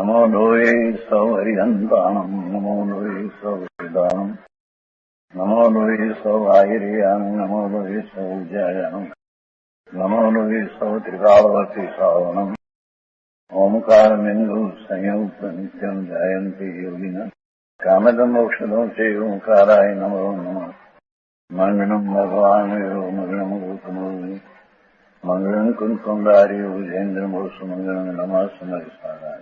नमो लोये सौहरिहन्ताणम् नमो लोये सौहृदानम् नमो लोये सौभागिर्यानम् नमो लोये सौज्यायानम् नमो लोये सौत्रिकावती सावनम् ओंकारमिन्दु संयुक्त नित्यम् जायन्ति योगिनः कामदम् मोक्षदम् च ओंकाराय नमो नमः मङ्गलम् भगवान् मङ्गलम् गौतमोऽग्नि मङ्गलम् कुन्कुण्डार्यो विजेन्द्रमोऽस्तु मङ्गलम् नमः समरिसाराय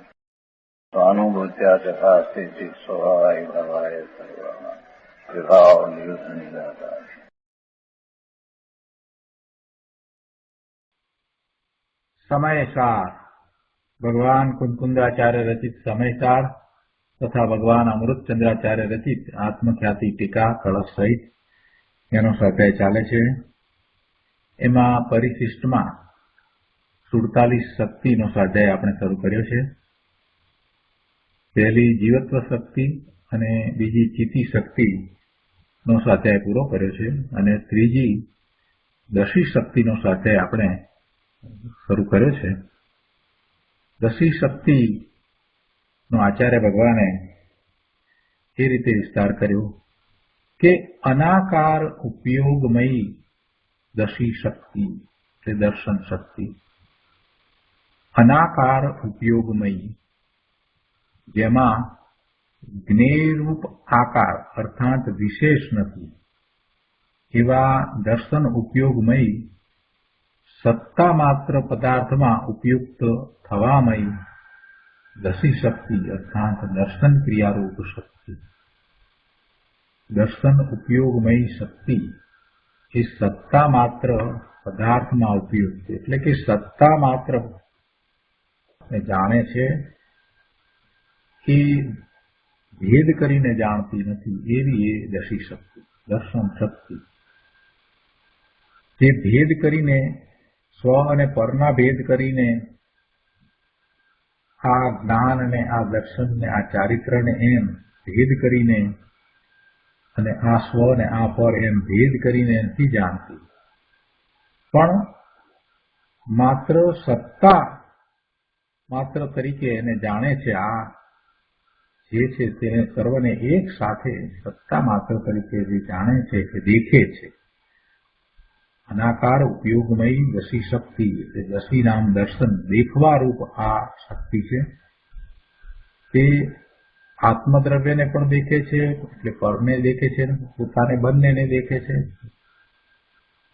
स्वानुभूत्या चकास्ते स्वभावाय भवाय सर्वाः कृपावनिदाता। समयसार भगवान कुंकुंदाचार्य रचित समयसार तथा भगवान अमृतचंद्राचार्य रचित आत्मख्याति टीका कलश सहित એનો સ્વાધ્યાય ચાલે છે। એમાં પરિશિષ્ટમાં 47 શક્તિનો સ્વાધ્યાય આપણે શરૂ કર્યો છે। પહેલી જીવત્વ શક્તિ અને બીજી ચિત્તી શક્તિનો સ્વાધ્યાય પૂરો કર્યો છે અને ત્રીજી દશી શક્તિનો સ્વાધ્યાય આપણે શરૂ કર્યો છે। દશી શક્તિનો આચાર્ય ભગવાને એ રીતે વિસ્તાર કર્યો કે અનાકાર ઉપયોગમયી દશી શક્તિ એટલે દર્શન શક્તિ। અનાકાર ઉપયોગમયી જેમાં જ્ઞેયરૂપ આકાર અર્થાત વિશેષ નથી એવા દર્શન ઉપયોગમયી સત્તા માત્ર પદાર્થમાં ઉપયુક્ત થવામયી દશી શક્તિ અર્થાત દર્શન ક્રિયારૂપ શક્તિ। દર્શન ઉપયોગમયી શક્તિ એ સત્તા માત્ર પદાર્થમાં ઉપયુક્ત એટલે કે સત્તા માત્ર જાણે છે એ ભેદ કરીને જાણતી નથી એવી એ દશી શક્તિ દર્શન શક્તિ। જે ભેદ કરીને સ્વ અને પરના ભેદ કરીને આ જ્ઞાન અને આ દર્શન ને આ ચારિત્રને એમ ભેદ કરીને અને આ સ્વ ને આ પર એમ ભેદ કરીને નથી જાણતી પણ માત્ર સત્તા માત્ર તરીકે એને જાણે છે। આ જે છે તેને સર્વને એક સાથે સત્તા માત્ર તરીકે જે જાણે છે કે દેખે છે। અનાકાર ઉપયોગમયી દશી શક્તિ એટલે દશી નામ દર્શન દેખવા રૂપ આ શક્તિ છે। તે આત્મદ્રવ્યને પણ દેખે છે એટલે પરને દેખે છે પોતાને બંનેને દેખે છે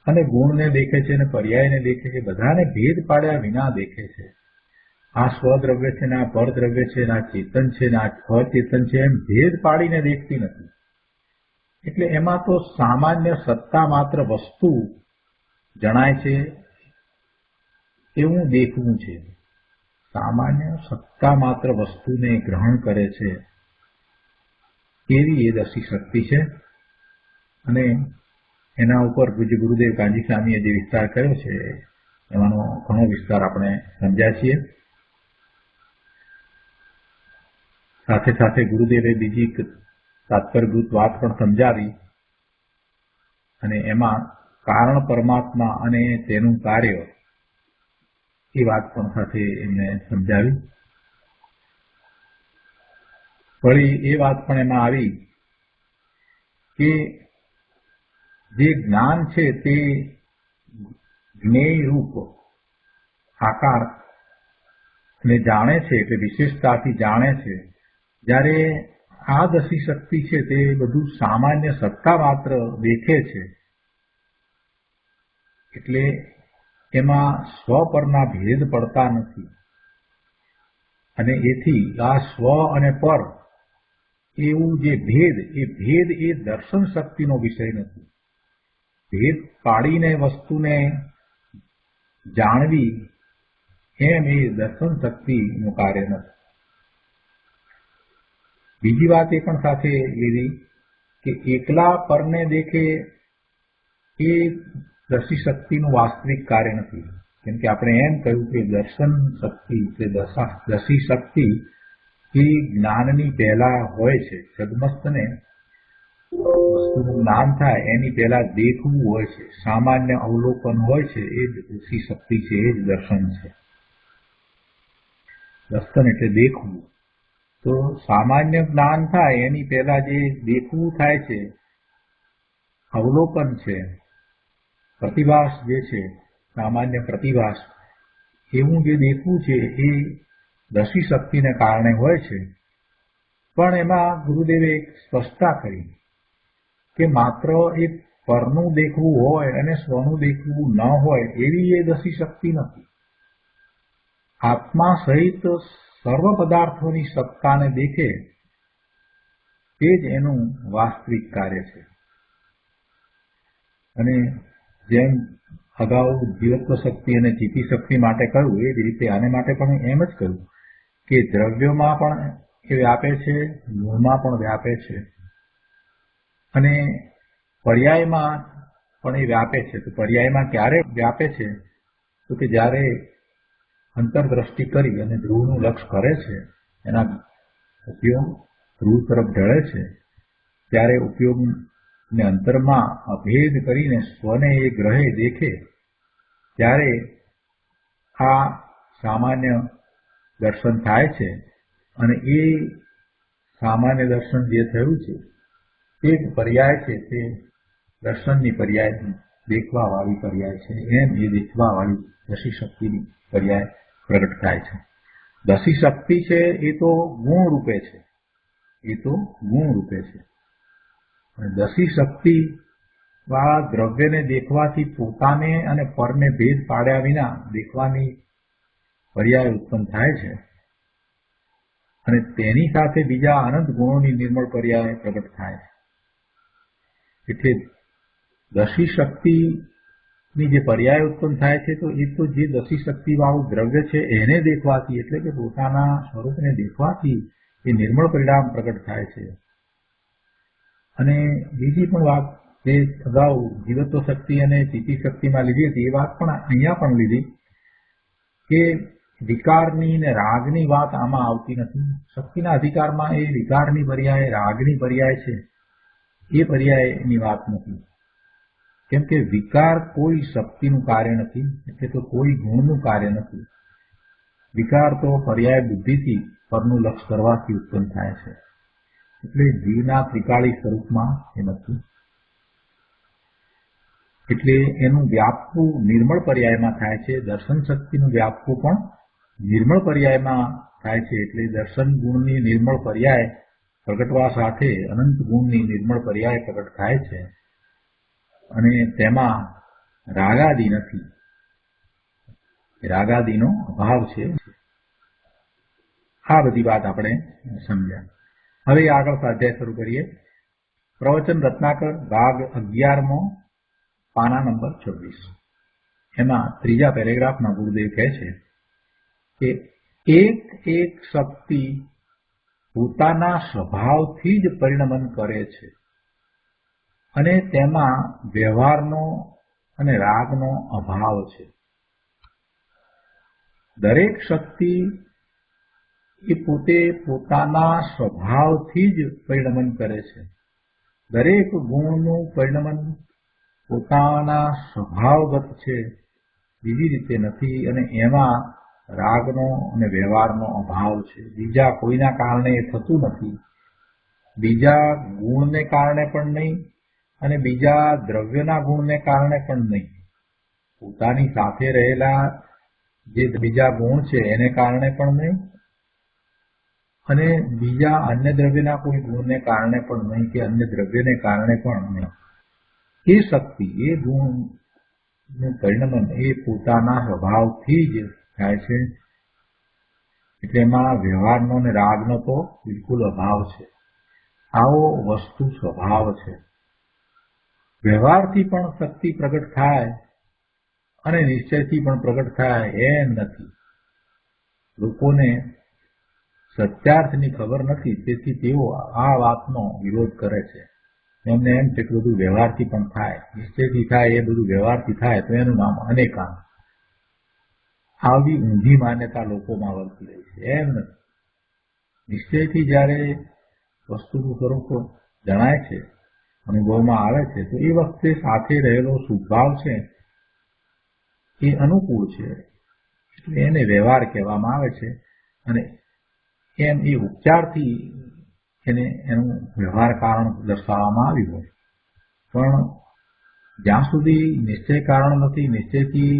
અને ગુણને દેખે છે અને પર્યાયને દેખે છે। બધાને ભેદ પાડ્યા વિના દેખે છે। આ સ્વદ્રવ્ય છે ને આ પરદ્રવ્ય છે ને આ ચેતન છે ને આ અચેતન છે એમ ભેદ પાડીને દેખતી નથી। એટલે એમાં તો સામાન્ય સત્તા માત્ર વસ્તુ જણાય છે એવું દેખવું છે। સામાન્ય સત્તા માત્ર વસ્તુને ગ્રહણ કરે છે એવી એ દશી શક્તિ છે। અને એના ઉપર પૂજ્ય ગુરુદેવ કાંજી સ્વામીએ જે વિસ્તાર કર્યો છે એમાંનો ઘણો વિસ્તાર આપણે સમજ્યા છીએ। સાથે સાથે ગુરુદેવે બીજી તાત્પર્યભૂત વાત પણ સમજાવી અને એમાં કારણ પરમાત્મા અને તેનું કાર્ય એ વાત પણ સાથે એમને સમજાવી। વળી એ વાત પણ એમાં આવી કે જે જ્ઞાન છે તે જ્ઞેય રૂપ આકાર ને જાણે છે એટલે વિશેષતાથી જાણે છે। જ્યારે આ દશી શક્તિ છે તે બધું સામાન્ય સત્તા માત્ર દેખે છે એટલે એમાં સ્વ પરના ભેદ પડતા નથી અને એથી આ સ્વ અને પર એવું જે ભેદ એ દર્શન શક્તિનો વિષય નથી। ભેદ પાડીને વસ્તુને જાણવી એમ એ દર્શન શક્તિનું કાર્ય નથી। બીજી વાત એ પણ સાથે લીધી કે એકલા પરને દેખે એ દશી શક્તિનું વાસ્તવિક કાર્ય નથી। કેમ કે આપણે એમ કહ્યું કે દર્શન શક્તિ કે દશી શક્તિ એ જ્ઞાનની પહેલા હોય છે। જગમસ્તને વસ્તુનું જ્ઞાન થાય એની પહેલા દેખવું હોય છે। સામાન્ય અવલોકન હોય છે એ જ દશી શક્તિ છે એ જ દર્શન છે। દર્શન એટલે દેખવું। તો સામાન્ય જ્ઞાન થાય એની પહેલા જે દેખવું થાય છે, અવલોકન છે, પ્રતિભાસ જે છે, સામાન્ય પ્રતિભાસ, એવું જે દેખવું છે એ દશી શક્તિને કારણે હોય છે. પણ એમાં ગુરુદેવે એક સ્પષ્ટતા કરી કે માત્ર એક પરનું દેખવું હોય અને સ્વનું દેખવું ન હોય એવી એ દશી શક્તિ નથી. આત્મા સહિત સર્વ પદાર્થોની સત્તાને દેખે તે જ એનું વાસ્તવિક કાર્ય છે. અને જેમ અગાઉ જીવત્વ શક્તિ અને ચિત્તિ શક્તિ માટે કહ્યું એ જ રીતે આને માટે પણ એમ જ કહ્યું કે દ્રવ્યોમાં પણ એ વ્યાપે છે, ગુણમાં પણ વ્યાપે છે અને પર્યાયમાં પણ એ વ્યાપે છે. તો પર્યાયમાં ક્યારે વ્યાપે છે? તો કે જ્યારે અંતરદ્રષ્ટિ કરી અને ધ્રુવનું લક્ષ્ય કરે છે, એના ઉપયોગ ધ્રુવ તરફ ઢળે છે, ત્યારે ઉપયોગને અંતરમાં અભેદ કરીને સ્વને એ ગ્રહે દેખે, ત્યારે આ સામાન્ય દર્શન થાય છે. અને એ સામાન્ય દર્શન જે થયું છે તે પર્યાય છે, તે દર્શનની પર્યાય, દેખવા વાળી પર્યાય છે. એમ એ દેખવા વાળી દશી શક્તિની પર્યાય પ્રગટ થાય છે. દશી શક્તિ છે એ તો ગુણ રૂપે છે, એ તો ગુણ રૂપે છે. દશી શક્તિ વાળા દ્રવ્યને દેખવાથી પોતાને અને પરને ભેદ પાડ્યા વિના દેખવાની પર્યાય ઉત્પન્ન થાય છે અને તેની સાથે બીજા અનંત ગુણોની નિર્મળ પર્યાય પ્રગટ થાય છે. એટલે દશી શક્તિની જે પર્યાય ઉત્પન્ન થાય છે તો એ તો જે દશી શક્તિ વાળું દ્રવ્ય છે એને દેખવાથી, એટલે કે પોતાના સ્વરૂપને દેખવાથી એ નિર્મળ પરિણામ પ્રગટ થાય છે. અને બીજી પણ વાત જે અગાઉ જીવત્વ શક્તિ અને ચિત્તિ શક્તિમાં લીધી હતી એ વાત પણ અહીંયા પણ લીધી કે વિકારની ને રાગની વાત આમાં આવતી નથી. શક્તિના અધિકારમાં એ વિકારની પર્યાય, રાગની પર્યાય છે, એ પર્યાયની વાત નથી. કેમ કે વિકાર કોઈ શક્તિનું કાર્ય નથી, એટલે તો કોઈ ગુણનું કાર્ય નથી. વિકાર તો પર્યાય બુદ્ધિથી પરનું લક્ષ્ય કરવાથી ઉત્પન્ન થાય છે, એટલે જીવના ત્રિકાળી સ્વરૂપમાં એ નથી. એટલે એનું વ્યાપવું નિર્મળ પર્યાયમાં થાય છે. દર્શન શક્તિનું વ્યાપવું પણ નિર્મળ પર્યાયમાં થાય છે. એટલે દર્શન ગુણની નિર્મળ પર્યાય પ્રગટવા સાથે અનંત ગુણની નિર્મળ પર્યાય પ્રગટ થાય છે અને તેમાં રાગાદિ નથી, રાગાદિનો અભાવ છે. આ બધી વાત આપણે સમજ્યા. હવે આગળ સ્વાધ્યાય શરૂ કરીએ. પ્રવચન રત્નાકર ભાગ 11મો, પાના નંબર 26. એમાં ત્રીજા પેરેગ્રાફમાં ગુરુદેવ કહે છે કે એક એક શક્તિ પોતાના સ્વભાવથી જ પરિણમન કરે છે અને તેમાં વ્યવહારનો અને રાગનો અભાવ છે. દરેક શક્તિ એ પોતે પોતાના સ્વભાવથી જ પરિણમન કરે છે. દરેક ગુણનું પરિણમન પોતાના સ્વભાવગત છે, બીજી રીતે નથી. અને એમાં રાગનો અને વ્યવહારનો અભાવ છે. બીજા કોઈના કારણે એ થતું નથી, બીજા ગુણને કારણે પણ નહીં અને બીજા દ્રવ્યના ગુણને કારણે પણ નહીં. પોતાની સાથે રહેલા જે બીજા ગુણ છે એને કારણે પણ નહીં અને બીજા અન્ય દ્રવ્યના કોઈ ગુણને કારણે પણ નહીં કે અન્ય દ્રવ્યને કારણે પણ નહીં. એ શક્તિ, એ ગુણનું પરિણમન એ પોતાના સ્વભાવથી જ થાય છે. એટલે એમાં વ્યવહારનો અને રાગનો તો બિલકુલ અભાવ છે. આવો વસ્તુ સ્વભાવ છે. વ્યવહારથી પણ શક્તિ પ્રગટ થાય અને નિશ્ચયથી પણ પ્રગટ થાય એમ નથી. લોકોને સત્યાર્થની ખબર નથી, તેથી તેઓ આ વાતનો વિરોધ કરે છે. એમને એમ છે કે બધું વ્યવહારથી પણ થાય, નિશ્ચયથી થાય, એ બધું વ્યવહારથી થાય તો એનું નામ અનેકાંત. આવી ઊંધી માન્યતા લોકોમાં વર્તી રહી છે. એમ નથી. નિશ્ચયથી જ્યારે વસ્તુનું સ્વરૂપ જણાય છે, અનુભવમાં આવે છે, તો એ વખતે સાથે રહેલો સુભાવ છે એ અનુકૂળ છે, એટલે એને વ્યવહાર કહેવામાં આવે છે. અને એમ એ ઉપચારથી એને એનું વ્યવહાર કારણ દર્શાવવામાં આવ્યું હોય, પણ જ્યાં સુધી નિશ્ચય કારણ નથી, નિશ્ચયથી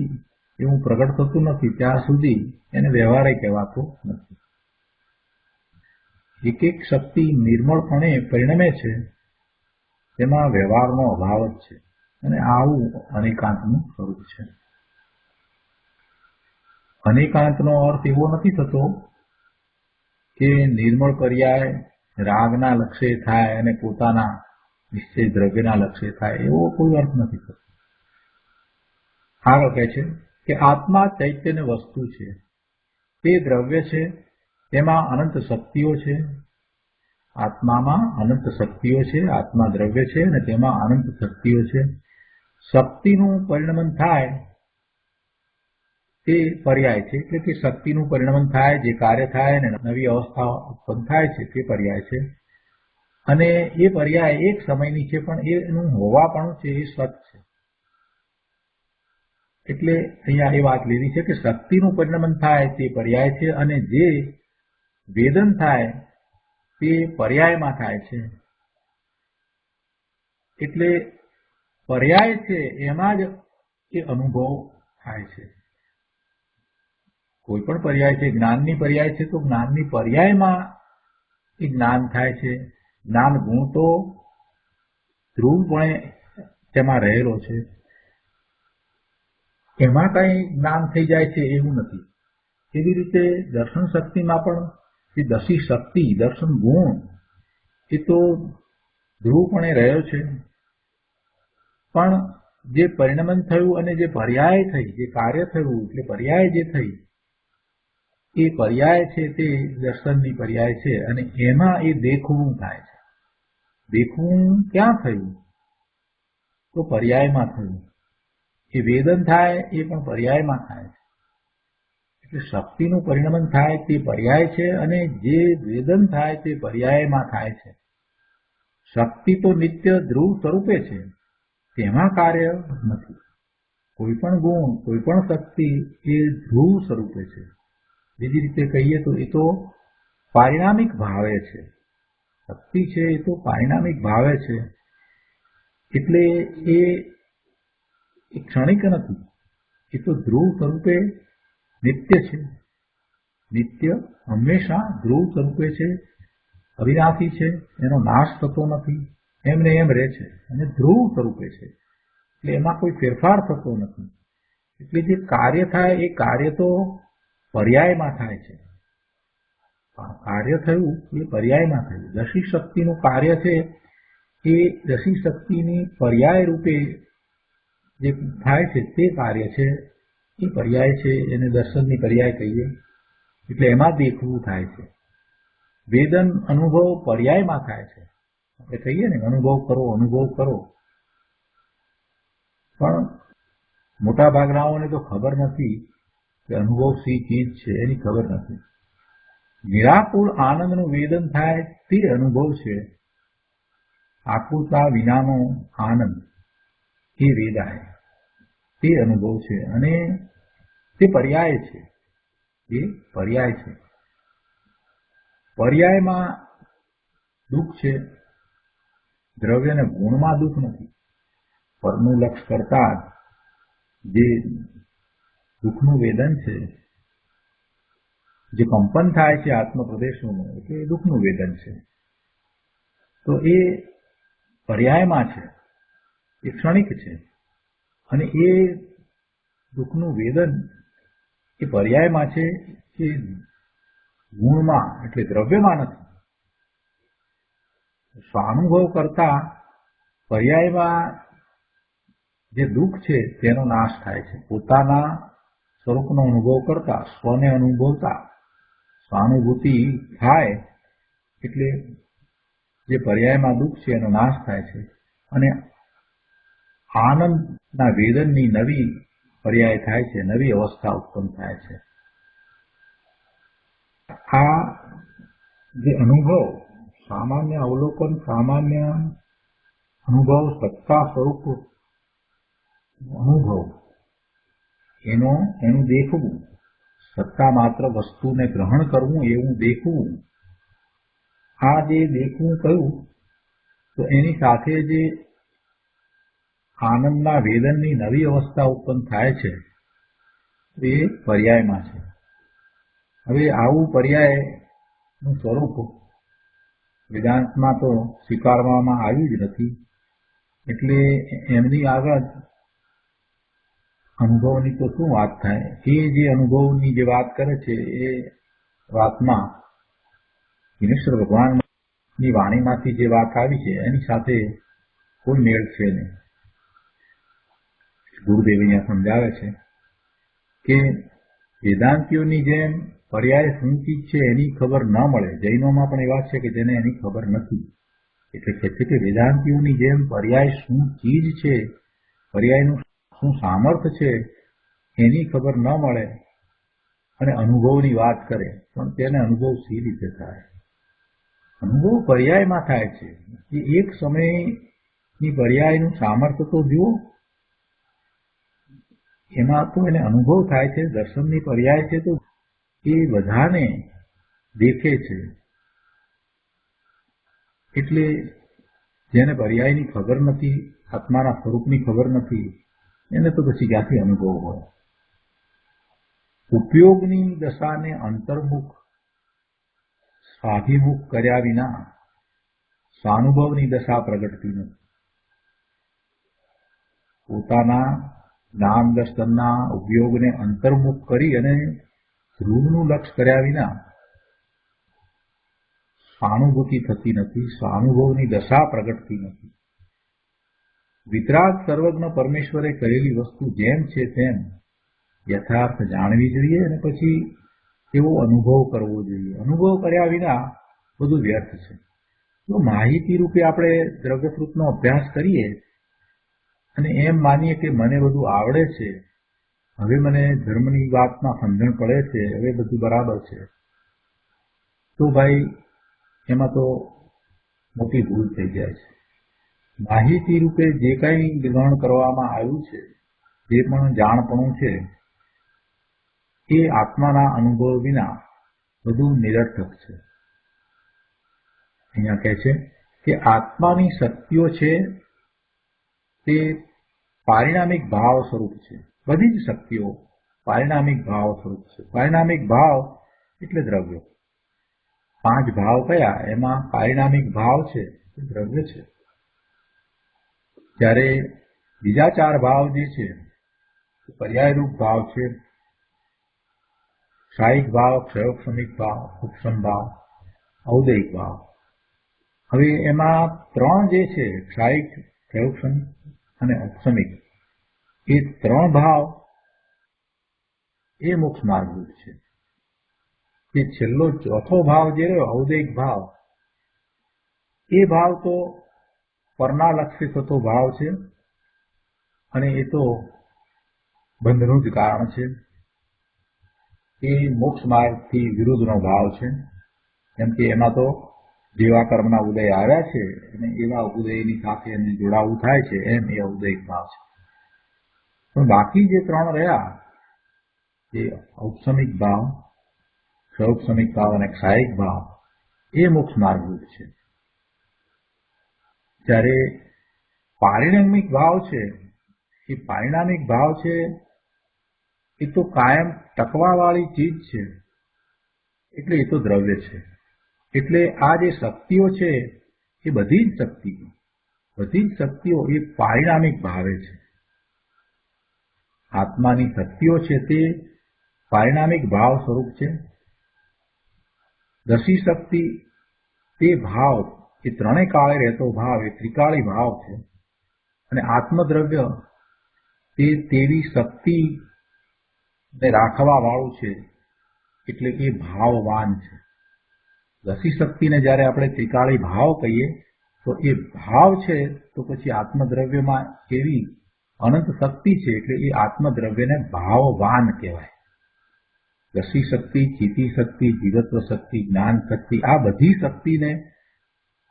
એવું પ્રગટ થતું નથી, ત્યાં સુધી એને વ્યવહારે કહેવાતો નથી. એક એક શક્તિ નિર્મળપણે પરિણમે છે, તેમાં વ્યવહારનો અભાવ જ છે, અને આવું અનેકાંતનું સ્વરૂપ છે. અનેકાંતનો અર્થ એવો નથી થતો કે નિર્મળ પર્યાય રાગના લક્ષ્ય થાય અને પોતાના નિશ્ચય દ્રવ્યના લક્ષ્ય થાય, એવો કોઈ અર્થ નથી થતો. આગળ કહે છે કે આત્મા ચૈતન્ય વસ્તુ છે, તે દ્રવ્ય છે, તેમાં અનંત શક્તિઓ છે. આત્મામાં અનંત શક્તિઓ છે, આત્મા દ્રવ્ય છે અને તેમાં અનંત શક્તિઓ છે. શક્તિનું પરિણમન થાય તે પર્યાય છે, એટલે કે શક્તિનું પરિણમન થાય, જે કાર્ય થાય અને નવી અવસ્થા ઉત્પન્ન થાય છે, તે પર્યાય છે. અને એ પર્યાય એક સમયની છે, પણ એનું હોવાપણું છે એ સત છે. એટલે અહીંયા એ વાત લીધી છે કે શક્તિનું પરિણમન થાય તે પર્યાય છે, અને જે વેદન થાય તે પર્યાયમાં થાય છે. એટલે પર્યાય છે એમાં જ એ અનુભવ થાય છે. કોઈ પણ પર્યાય છે, જ્ઞાનની પર્યાય છે તો જ્ઞાનની પર્યાયમાં એ જ્ઞાન થાય છે. જ્ઞાન ગુણ તો ધ્રુવપણે તેમાં રહેલો છે, એમાં કઈ જ્ઞાન થઈ જાય છે એવું નથી. એવી રીતે દર્શન શક્તિમાં પણ જે દસી શક્તિ, દર્શન ગુણ એ તો ધ્રુવપણે રહ્યો છે, પણ જે પરિણમન થયું અને જે પર્યાય થઈ, જે કાર્ય થયું, એટલે પર્યાય જે થઈ એ પર્યાય છે તે દર્શનની પર્યાય છે, અને એમાં એ દેખવું થાય છે. દેખવું ક્યાં થયું? તો પર્યાયમાં થયું. એ વેદન થાય એ પણ પર્યાયમાં થાય છે. એટલે શક્તિનું પરિણમન થાય તે પર્યાય છે, અને જે વેદન થાય તે પર્યાયમાં થાય છે. શક્તિ તો નિત્ય ધ્રુવ સ્વરૂપે છે, તેમાં કાર્ય નથી. કોઈ પણ ગુણ, કોઈ પણ શક્તિ એ ધ્રુવ સ્વરૂપે છે. બીજી રીતે કહીએ તો એ તો પારિણામિક ભાવે છે. શક્તિ છે એ તો પારિણામિક ભાવે છે, એટલે એ ક્ષણિક નથી. એ તો ધ્રુવ સ્વરૂપે નિત્ય છે. નિત્ય હંમેશા ધ્રુવ સ્વરૂપે છે, અવિનાશી છે, એનો નાશ થતો નથી, એમને એમ રહે છે, અને ધ્રુવ સ્વરૂપે છે, એટલે એમાં કોઈ ફેરફાર થતો નથી. એટલે જે કાર્ય થાય એ કાર્ય તો પર્યાયમાં થાય છે. કાર્ય થયું એ પર્યાયમાં થયું. દસી શક્તિનું કાર્ય છે એ દસી શક્તિની પર્યાય રૂપે જે થાય છે તે કાર્ય છે, એ પર્યાય છે, એને દર્શનની પર્યાય કહીએ. એટલે એમાં દેખવું થાય છે. વેદન અનુભવ પર્યાયમાં થાય છે. આપણે કહીએ ને અનુભવ કરો, અનુભવ કરો, પણ મોટા ભાગનાઓને તો ખબર નથી કે અનુભવ શી ચીજ છે, એની ખબર નથી. નિરાકુળ આનંદનું વેદન થાય તે અનુભવ છે. આકુળતા વિનાનો આનંદ એ વેદાય, તે અનુભવ છે, અને તે પર્યાય છે. એ પર્યાય છે. પર્યાયમાં દુઃખ છે, દ્રવ્ય અને ગુણમાં દુઃખ નથી. પરનું લક્ષ કરતા જે દુઃખનું વેદન છે, જે કંપન થાય છે આત્મપ્રદેશોનું, એટલે એ દુઃખનું વેદન છે. તો એ પર્યાયમાં છે, એ ક્ષણિક છે, અને એ દુઃખનું વેદન એ પર્યાયમાં છે, એ ગુણમાં એટલે દ્રવ્યમાં નથી. સ્વાનુભવ કરતા પર્યાયમાં જે દુઃખ છે તેનો નાશ થાય છે. પોતાના સ્વરૂપનો અનુભવ કરતા, સ્વને અનુભવતા સ્વાનુભૂતિ થાય એટલે જે પર્યાયમાં દુઃખ છે એનો નાશ થાય છે, અને આનંદના વેદનની નવી પર્યાય થાય છે, નવી અવસ્થા ઉત્પન્ન થાય છે. આ જે અનુભવ, સામાન્ય અવલોકન, સામાન્ય અનુભવ, સત્તા સ્વરૂપ અનુભવ, એનું દેખવું, સત્તા માત્ર વસ્તુને ગ્રહણ કરવું એવું દેખવું, આ જે દેખવું કહ્યું તો એની સાથે જે આનંદના વેદનની નવી અવસ્થા ઉત્પન્ન થાય છે એ પર્યાયમાં છે. હવે આવું પર્યાયનું સ્વરૂપ વેદાંતમાં તો સ્વીકારવામાં આવ્યું જ નથી, એટલે એમની આગળ અનુભવની તો શું વાત થાય. એ જે અનુભવની જે વાત કરે છે એ વાતમાં વિનેશ્વર ભગવાનની વાણીમાંથી જે વાત આવી છે એની સાથે કોઈ મેળ છે નહીં. ગુરુદેવ અહીંયા સમજાવે છે કે વેદાંતિઓની જેમ પર્યાય શું ચીજ છે એની ખબર ન મળે. જૈનોમાં પણ એવા છે કે જેને એની ખબર નથી. એટલે કહે છે કે વેદાંતિઓની જેમ પર્યાય શું ચીજ છે, પર્યાયનું શું સામર્થ્ય છે એની ખબર ન મળે અને અનુભવની વાત કરે, પણ તેને અનુભવ સી રીતે થાય? અનુભવ પર્યાયમાં થાય છે. એ એક સમયની પર્યાયનું સામર્થ્ય તો જુઓ, એમાં તો એને અનુભવ થાય છે. દર્શનની પર્યાય છે તો એ બધાને દેખે છે. એટલે જેને પર્યાયની ખબર નથી, આત્માના સ્વરૂપની ખબર નથી, એને તો પછી ક્યાંથી અનુભવ હોય? ઉપયોગની દશાને અંતર્મુખ સ્વાભિમુખ કર્યા વિના સ્વાનુભવની દશા પ્રગટતી નથી. પોતાના જ્ઞાન દર્શનના ઉપયોગને અંતર્મુખ કરી અને ધ્રુવનું લક્ષ્ય કર્યા વિના સ્વાનુભૂતિ થતી નથી, સ્વાનુભવની દશા પ્રગટતી નથી. વિતરાગ સર્વજ્ઞ પરમેશ્વરે કરેલી વસ્તુ જેમ છે તેમ યથાર્થ જાણવી જોઈએ અને પછી એવો અનુભવ કરવો જોઈએ. અનુભવ કર્યા વિના બધું વ્યર્થ છે. તો માહિતી રૂપે આપણે દ્રવ્યફૃતનો અભ્યાસ કરીએ અને એમ માનીએ કે મને બધું આવડે છે, હવે મને ધર્મની વાતમાં સમજણ પડે છે, હવે બધું બરાબર છે, તો ભાઈ એમાં તો મોટી ભૂલ થઈ જાય છે. માહિતી રૂપે જે કંઈ ગ્રહણ કરવામાં આવ્યું છે, જે પણ જાણપણું છે, એ આત્માના અનુભવ વિના બધું નિરર્થક છે. અહીંયા કહે છે કે આત્માની શક્તિઓ છે તે પારિણામિક ભાવ સ્વરૂપ છે. બધી જ શક્તિઓ પારિણામિક ભાવ સ્વરૂપ છે. પારિણામિક ભાવ એટલે દ્રવ્ય. 5 ભાવ કયા? એમાં પારિણામિક ભાવ છે એ દ્રવ્ય છે. જ્યારે બીજા 4 ભાવ જે છે પર્યાયરૂપ ભાવ છે. ક્ષાયિક ભાવ, ક્ષયોક્ષમિક ભાવ, ઉપશમ ભાવ, ઔદયિક ભાવ. હવે એમાં 3 જે છે ક્ષાયિક, ક્ષયોક્ષમિક અને ઉપશમિક, એ 3 ભાવ એ મોક્ષ માર્ગરૂપ છે. એ છેલ્લો 4થો ભાવ જે રહ્યો ઔદયિક ભાવ, એ ભાવ તો પરના લક્ષી થતો ભાવ છે અને એ તો બંધનું જ કારણ છે. એ મોક્ષ માર્ગથી વિરુદ્ધનો ભાવ છે. કેમ કે એમાં તો જેવા કર્મના ઉદય આવ્યા છે અને એવા ઉદયની સાથે એને જોડાવું થાય છે, એમ એ ઔદયિક ભાવ છે. પણ બાકી જે 3 રહ્યા, એ ઔપસમિક ભાવ, ક્ષૌપસમિક ભાવ અને ક્ષાયિક ભાવ, એ મોક્ષ માર્ગરૂપ છે. જ્યારે પારિણામિક ભાવ છે, એ પારિણામિક ભાવ છે એ તો કાયમ ટકવાવાળી ચીજ છે, એટલે એ તો દ્રવ્ય છે. એટલે આ જે શક્તિઓ છે એ બધી જ શક્તિઓ એ પારિણામિક ભાવે છે. આત્માની શક્તિઓ છે તે પારિણામિક ભાવ સ્વરૂપ છે. દશી શક્તિ તે ભાવ, એ 3 કાળે રહેતો ભાવ, એ ત્રિકાળી ભાવ છે. અને આત્મદ્રવ્ય તે તેવી શક્તિ ને રાખવા વાળું છે, એટલે એ ભાવવાન છે. દશી શક્તિને જ્યારે આપણે ત્રિકાળી ભાવ કહીએ તો એ ભાવ છે, તો પછી આત્મદ્રવ્યમાં એવી અનંત શક્તિ છે, એટલે એ આત્મદ્રવ્યને ભાવવાન કહેવાય. દશી શક્તિ, ચિતિ શક્તિ, જીવત્વ શક્તિ, જ્ઞાન શક્તિ, આ બધી શક્તિને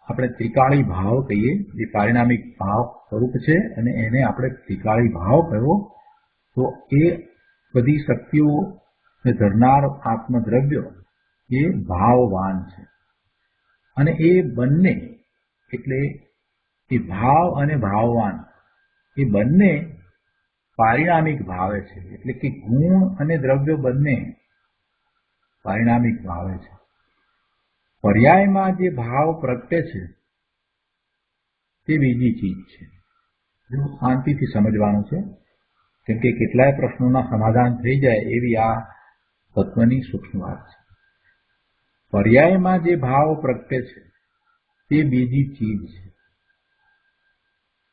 આપણે ત્રિકાળી ભાવ કહીએ. એ પારિણામિક ભાવ સ્વરૂપ છે અને એને આપણે ત્રિકાળી ભાવ કહ્યો. તો એ બધી શક્તિઓ એ ધરનાર આત્મદ્રવ્યો એ ભાવવાન છે. અને એ બંને એટલે એ ભાવ અને ભાવવાન એ બંને પારિણામિક ભાવે છે. એટલે કે ગુણ અને દ્રવ્યો બંને પારિણામિક ભાવે છે. પર્યાયમાં જે ભાવ પ્રગટે છે તે બીજી ચીજ છે. જો શાંતિથી સમજવાનું છે, કેમ કે કેટલાય પ્રશ્નોના સમાધાન થઈ જાય એવી આ તત્વની સૂક્ષ્મ વાત છે. પર્યાયમાં જે ભાવ પ્રગટે છે તે બીજી ચીજ છે.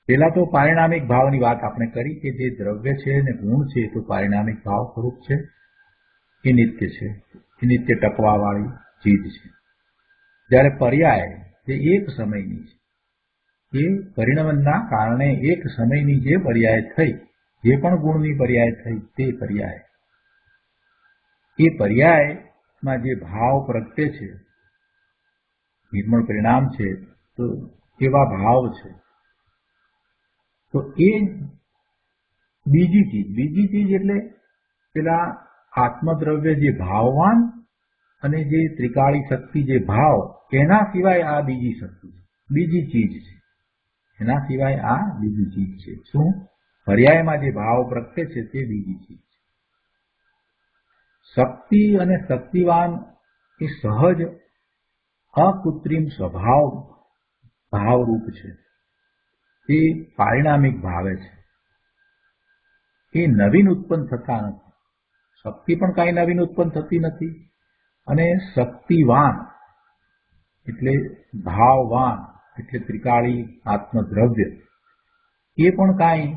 પેલા તો પારિણામિક ભાવની વાત આપણે કરી કે જે દ્રવ્ય છે અને ગુણ છે એ તો પારિણામિક ભાવ સ્વરૂપ છે, એ નિત્ય છે, એ નિત્ય ટકવાવાળી ચીજ છે. જ્યારે પર્યાય જે એક સમયની છે, એ પરિણમનના કારણે એક સમયની જે પર્યાય થઈ, જે પણ ગુણની પર્યાય થઈ તે પર્યાય, એ પર્યાયમાં જે ભાવ પ્રગટે છે, નિર્મળ પરિણામ છે, તો એવા ભાવ છે. તો એ બીજી ચીજ એટલે પેલા આત્મદ્રવ્ય જે ભાવવાન અને જે ત્રિકાળી શક્તિ જે ભાવ, એના સિવાય આ બીજી શક્તિ છે, બીજી ચીજ છે. એના સિવાય આ બીજી ચીજ છે. શું? પર્યાયમાં જે ભાવ પ્રગટે છે તે બીજી ચીજ છે. શક્તિ અને શક્તિવાન એ સહજ અકૃત્રિમ સ્વભાવ ભાવરૂપ છે. તે પારિણામિક ભાવે છે. એ નવીન ઉત્પન્ન થતા નથી. શક્તિ પણ કાંઈ નવીન ઉત્પન્ન થતી નથી, અને શક્તિવાન એટલે ભાવવાન એટલે ત્રિકાળી આત્મદ્રવ્ય એ પણ કાંઈ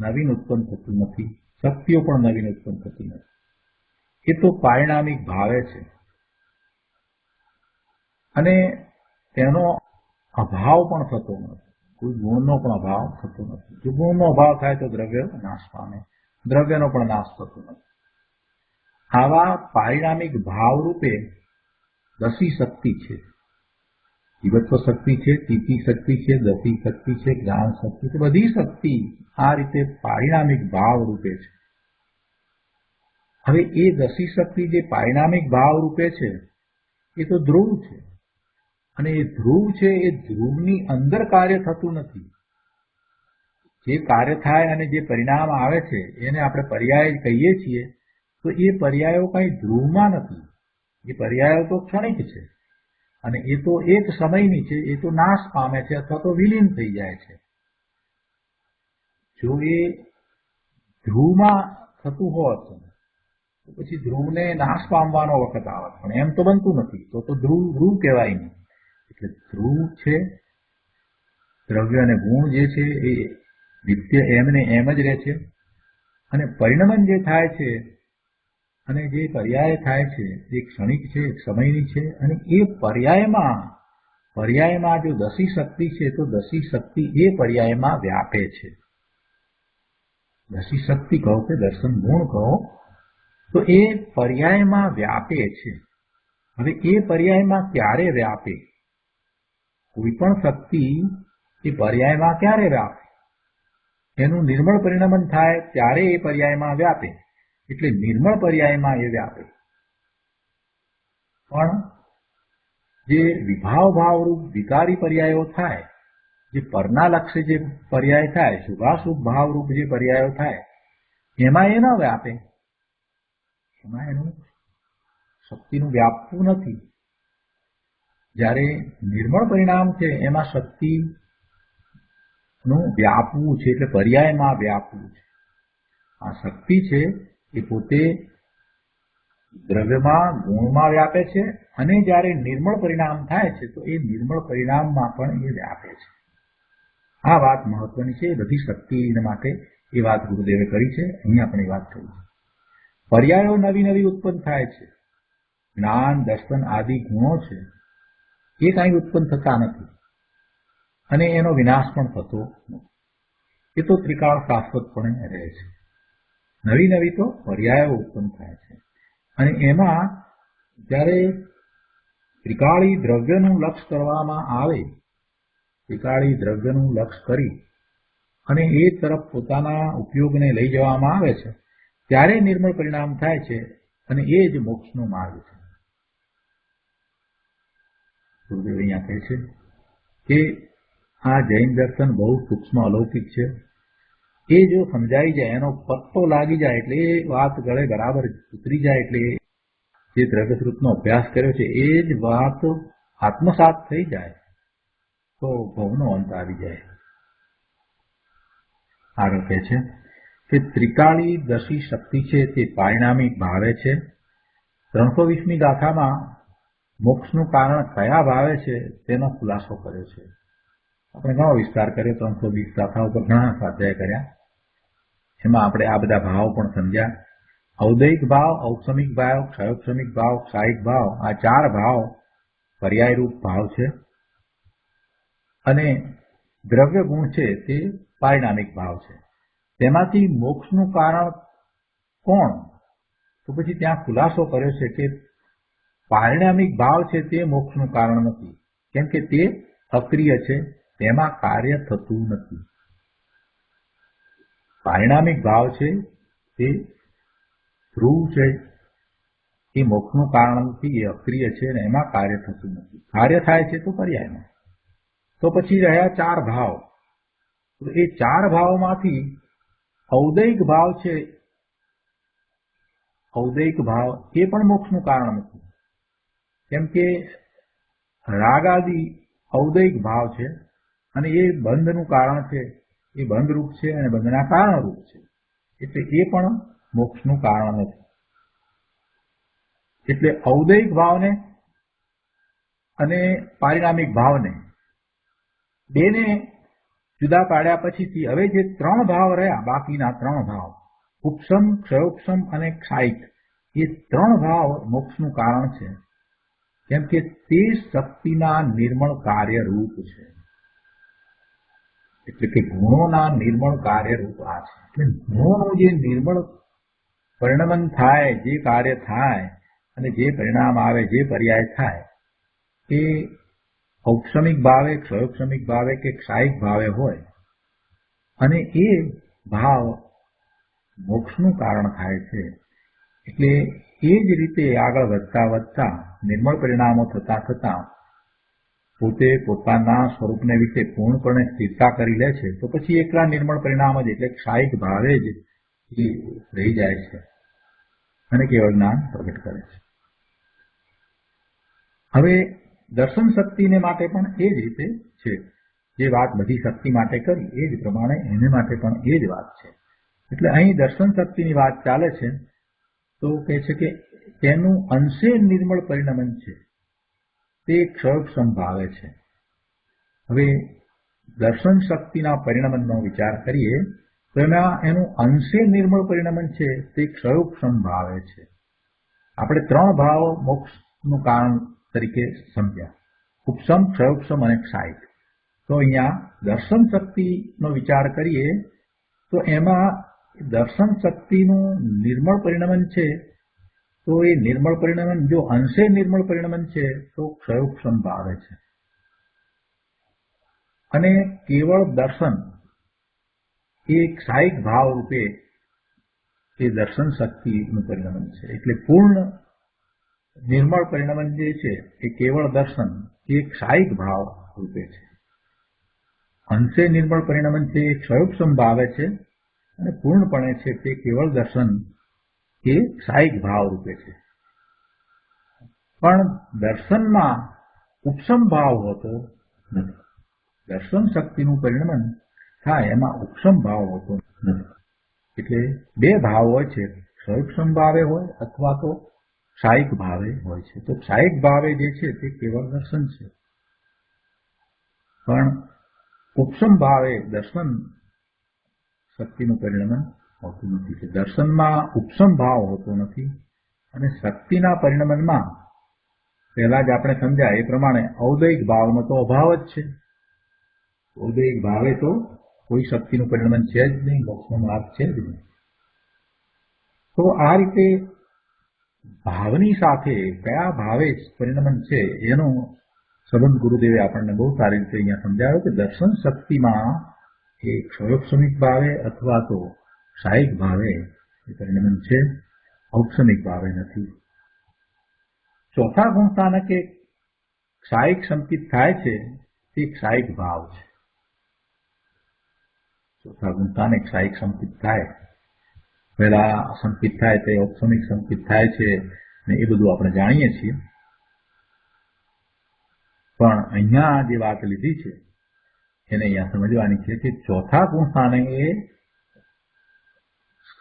નવીન ઉત્પન્ન થતું નથી. શક્તિઓ પણ નવીન ઉત્પન્ન થતી નથી. એ તો પારિણામિક ભાવે છે, અને તેનો અભાવ પણ થતો નથી. કોઈ ગુણનો પણ અભાવ થતો નથી. જો ગુણનો અભાવ થાય તો દ્રવ્ય નાશ પામે, દ્રવ્યનો પણ નાશ થતો નથી. આવા પારિણામિક ભાવ રૂપે દસી શક્તિ છે. જીવત્વ શક્તિ છે, તીતી શક્તિ છે, દસી શક્તિ છે, જ્ઞાન શક્તિ છે. બધી શક્તિ આ રીતે પારિણામિક ભાવ રૂપે છે. હવે એ દસી શક્તિ જે પારિણામિક ભાવ રૂપે છે એ તો ધ્રુવ છે, અને એ ધ્રુવ છે એ ધ્રુવની અંદર કાર્ય થતું નથી. જે કાર્ય થાય અને જે પરિણામ આવે છે એને આપણે પર્યાય કહીએ છીએ, તો એ પર્યાયો કઈ ધ્રુવમાં નથી. એ પર્યાયો તો ક્ષણિક છે, અને એ તો એક સમયની છે. એ તો નાશ પામે છે અથવા તો વિલીન થઈ જાય છે. જો એ ધ્રુવમાં થતું હોત તો પછી ધ્રુવને નાશ પામવાનો વખત આવત, પણ એમ તો બનતું નથી. તો ધ્રુવ કહેવાય નહીં. એટલે ધ્રુવ છે, દ્રવ્ય અને ગુણ જે છે એ નિત્ય એમને એમ જ રહે છે, અને પરિણમન જે થાય છે અને જે પર્યાય થાય છે એ ક્ષણિક છે, એક સમયની છે. અને એ પર્યાયમાં જો દસી શક્તિ છે તો દસી શક્તિ એ પર્યાયમાં વ્યાપે છે. દસી શક્તિ કહો કે દર્શન ગુણ કહો, તો એ પર્યાયમાં વ્યાપે છે. હવે એ પર્યાયમાં ક્યારે વ્યાપે? કોઈ પણ શક્તિ એ પર્યાયમાં ક્યારે વ્યાપે? એનું નિર્મળ પરિણમન થાય ત્યારે એ પર્યાયમાં વ્યાપે. એટલે નિર્મળ પર્યાયમાં એ વ્યાપે. પણ જે વિભાવ ભાવરૂપ વિકારી પર્યાયો થાય, જે પરના લક્ષ્ય જે પર્યાય થાય, શુભાશુભ ભાવરૂપ જે પર્યાયો થાય, એમાં એ ન વ્યાપે. એમાં એનું શક્તિનું વ્યાપવું નથી. જ્યારે નિર્મળ પરિણામ છે એમાં શક્તિનું વ્યાપવું છે, એટલે પર્યાયમાં વ્યાપવું છે. આ શક્તિ છે એ પોતે દ્રવ્યમાં ગુણમાં વ્યાપે છે, અને જ્યારે નિર્મળ પરિણામ થાય છે તો એ નિર્મળ પરિણામમાં પણ એ વ્યાપે છે. આ વાત મહત્વની છે. એ બધી શક્તિને માટે એ વાત ગુરુદેવે કરી છે. અહીંયા પણ એ વાત કરી છે. પર્યાયો નવી નવી ઉત્પન્ન થાય છે. જ્ઞાન, દર્શન આદિ ગુણો છે એ કાંઈ ઉત્પન્ન થતા નથી, અને એનો વિનાશ પણ થતો નથી. એ તો ત્રિકાળ શાશ્વતપણે રહે છે. નવી નવી તો પર્યાયો ઉત્પન્ન થાય છે, અને એમાં જ્યારે ત્રિકાળી દ્રવ્યનું લક્ષ કરવામાં આવે, ત્રિકાળી દ્રવ્યનું લક્ષ કરી અને એ તરફ પોતાના ઉપયોગને લઈ જવામાં આવે છે, ત્યારે નિર્મળ પરિણામ થાય છે. અને એ જ મોક્ષનો માર્ગ છે. ગુરુદેવ અહીંયા કહે છે કે આ જૈન દર્શન બહુ સૂક્ષ્મ અલૌકિક છે. એ જો સમજાઈ જાય, એનો પત્તો લાગી જાય, એટલે એ વાત ગળે બરાબર ઉતરી જાય, એટલે જે દ્રવ્યશ્રુતનો અભ્યાસ કર્યો છે એ જ વાત આત્મસાત થઈ જાય તો ભવનો અંત આવી જાય. આગળ કહે છે કે ત્રિકાળી દશી શક્તિ છે તે પારિણામિક ભાવે છે. 320મી ગાથામાં મોક્ષનું કારણ કયા ભાવે છે તેનો ખુલાસો કર્યો છે. આપણે ઘણો વિસ્તાર કર્યો, 320 ગાથા ઉપર ઘણા સ્વાધ્યાય કર્યા. એમાં આપણે આ બધા ભાવ પણ સમજ્યા. ઔદૈહિક ભાવ, ઔક્ષમિક ભાવ, ક્ષયોક્ષમિક ભાવ, ક્ષાયિક ભાવ, આ 4 ભાવ પર્યાયરૂપ ભાવ છે. અને દ્રવ્ય ગુણ છે તે પારિણામિક ભાવ છે. તેમાંથી મોક્ષનું કારણ કોણ? તો પછી ત્યાં ખુલાસો કર્યો છે કે પારિણામિક ભાવ છે તે મોક્ષનું કારણ નથી, કેમ કે તે અક્રિય છે, તેમાં કાર્ય થતું નથી. પારિણામિક ભાવ છે તે ધ્રુવ છે, એ મોક્ષનું કારણ નથી, એ અક્રિય છે અને એમાં કાર્ય થતું નથી. કાર્ય થાય છે તો પર્યાયમાં. તો પછી રહ્યા 4 ભાવ. તો એ 4 ભાવમાંથી ઔદૈહિક ભાવ છે, ઔદૈહિક ભાવ એ પણ મોક્ષનું કારણ નથી, કેમ કે રાગ આદિ ઔદૈહિક ભાવ છે અને એ બંધનું કારણ છે, એ બંધરૂપ છે અને બંધના કારણરૂપ છે, એટલે એ પણ મોક્ષનું કારણ નથી. એટલે ઔદૈહિક ભાવને અને પારિણામિક ભાવને બેને જુદા પાડ્યા પછીથી હવે જે 3 ભાવ રહ્યા, બાકીના 3 ભાવ ઉપસમ, ક્ષયોક્ષમ અને ક્ષાયિક, એ 3 ભાવ મોક્ષનું કારણ છે, કેમ કે તે શક્તિના નિર્મળ કાર્યરૂપ છે. એટલે કે ગુણોના નિર્મળ કાર્યરૂપ આ છે. એટલે ગુણોનું જે નિર્મળ પરિણમન થાય, જે કાર્ય થાય અને જે પરિણામ આવે, જે પર્યાય થાય, એ ઔક્ષમિક ભાવે, ક્ષયોક્ષમિક ભાવે કે ક્ષાયિક ભાવે હોય અને એ ભાવ મોક્ષનું કારણ થાય છે. એટલે એ જ રીતે આગળ વધતા વધતા નિર્મળ પરિણામો થતા થતા પોતે પોતાના સ્વરૂપને વિશે પૂર્ણપણે સ્થિરતા કરી લે છે, તો પછી એકલા નિર્મળ પરિણામ જ એટલે ક્ષાયિક ભાવે જ એ રહી જાય છે અને કેવળ જ્ઞાન પ્રગટ કરે છે. હવે દર્શન શક્તિને માટે પણ એ જ રીતે છે. જે વાત બધી શક્તિ માટે કરી એ જ પ્રમાણે એને માટે પણ એ જ વાત છે. એટલે અહીં દર્શન શક્તિની વાત ચાલે છે તો કહે છે કે તેનું અંશે નિર્મળ પરિણમન છે, તે ક્ષયોક્ષમ ભાવે છે. હવે દર્શન શક્તિના પરિણમનનો વિચાર કરીએ તો એમાં એનું અંશે નિર્મળ પરિણમન છે તે ક્ષયોક્ષમ ભાવે છે. આપણે 3 ભાવ મોક્ષનું કારણ તરીકે સમજ્યા, ઉપસમ, ક્ષયોક્ષમ અને ક્ષાયિક. તો અહીંયા દર્શન શક્તિનો વિચાર કરીએ તો એમાં દર્શન શક્તિનું નિર્મળ પરિણમન છે, તો એ નિર્મળ પરિણમન જો અંશે નિર્મળ પરિણમન છે તો ક્ષયોક્ષમ ભાવે છે. અને કેવળ દર્શન એ ક્ષાયિક ભાવ રૂપે એ દર્શન શક્તિનું પરિણમન છે. એટલે પૂર્ણ નિર્મળ પરિણમન જે છે એ કેવળ દર્શન એ ક્ષાયિક ભાવ રૂપે છે. અંશે નિર્મળ પરિણમન છે એ ક્ષયોક્ષમ ભાવે છે અને પૂર્ણપણે છે તે કેવળ દર્શન એ ક્ષાયિક ભાવ રૂપે છે. પણ દર્શનમાં ઉપસમ ભાવ હોતો નથી. દર્શન શક્તિનું પરિણમન થાય એમાં ઉપસમ ભાવ હોતો નથી. એટલે 2 ભાવ હોય છે, ક્ષયોક્ષમ ભાવે હોય અથવા તો ક્ષાયિક ભાવે હોય છે. તો ક્ષાયિક ભાવે જે છે તે કેવળ દર્શન છે, પણ ઉપસમ ભાવે દર્શન શક્તિનું પરિણમન હોતું નથી. કે દર્શનમાં ઉપસમ ભાવ હોતો નથી અને શક્તિના પરિણમનમાં પહેલા જ આપણે સમજ્યા એ પ્રમાણે ઔદૈહિક ભાવનો તો અભાવ જ છે. ઔદૈહિક ભાવે તો કોઈ શક્તિનું પરિણમન છે જ નહીં, મોક્ષનો માર્ગ છે જ નહીં. તો આ રીતે ભાવની સાથે કયા ભાવે પરિણમન છે એનો સંબંધ ગુરુદેવે આપણને બહુ સારી રીતે અહીંયા સમજાવ્યો કે દર્શન શક્તિમાં એ ક્ષયોક્ષમિક ભાવે અથવા તો ક્ષાયિક ભાવે એ પરિણમન છે. ઔપસમિક ભાવે નથી. ચોથા ગુણસ્થાનકે ક્ષાયિક સંકિત થાય છે તે ક્ષાયિક ભાવ છે. ચોથા ગુણસ્થાને ક્ષાયિક સંકિત થાય, પહેલા સંકિત થાય તે ઔપસમિક સંકિત થાય છે ને એ બધું આપણે જાણીએ છીએ. પણ અહીંયા જે વાત લીધી છે એને અહીંયા સમજવાની છે કે ચોથા ગુણસ્થાને એ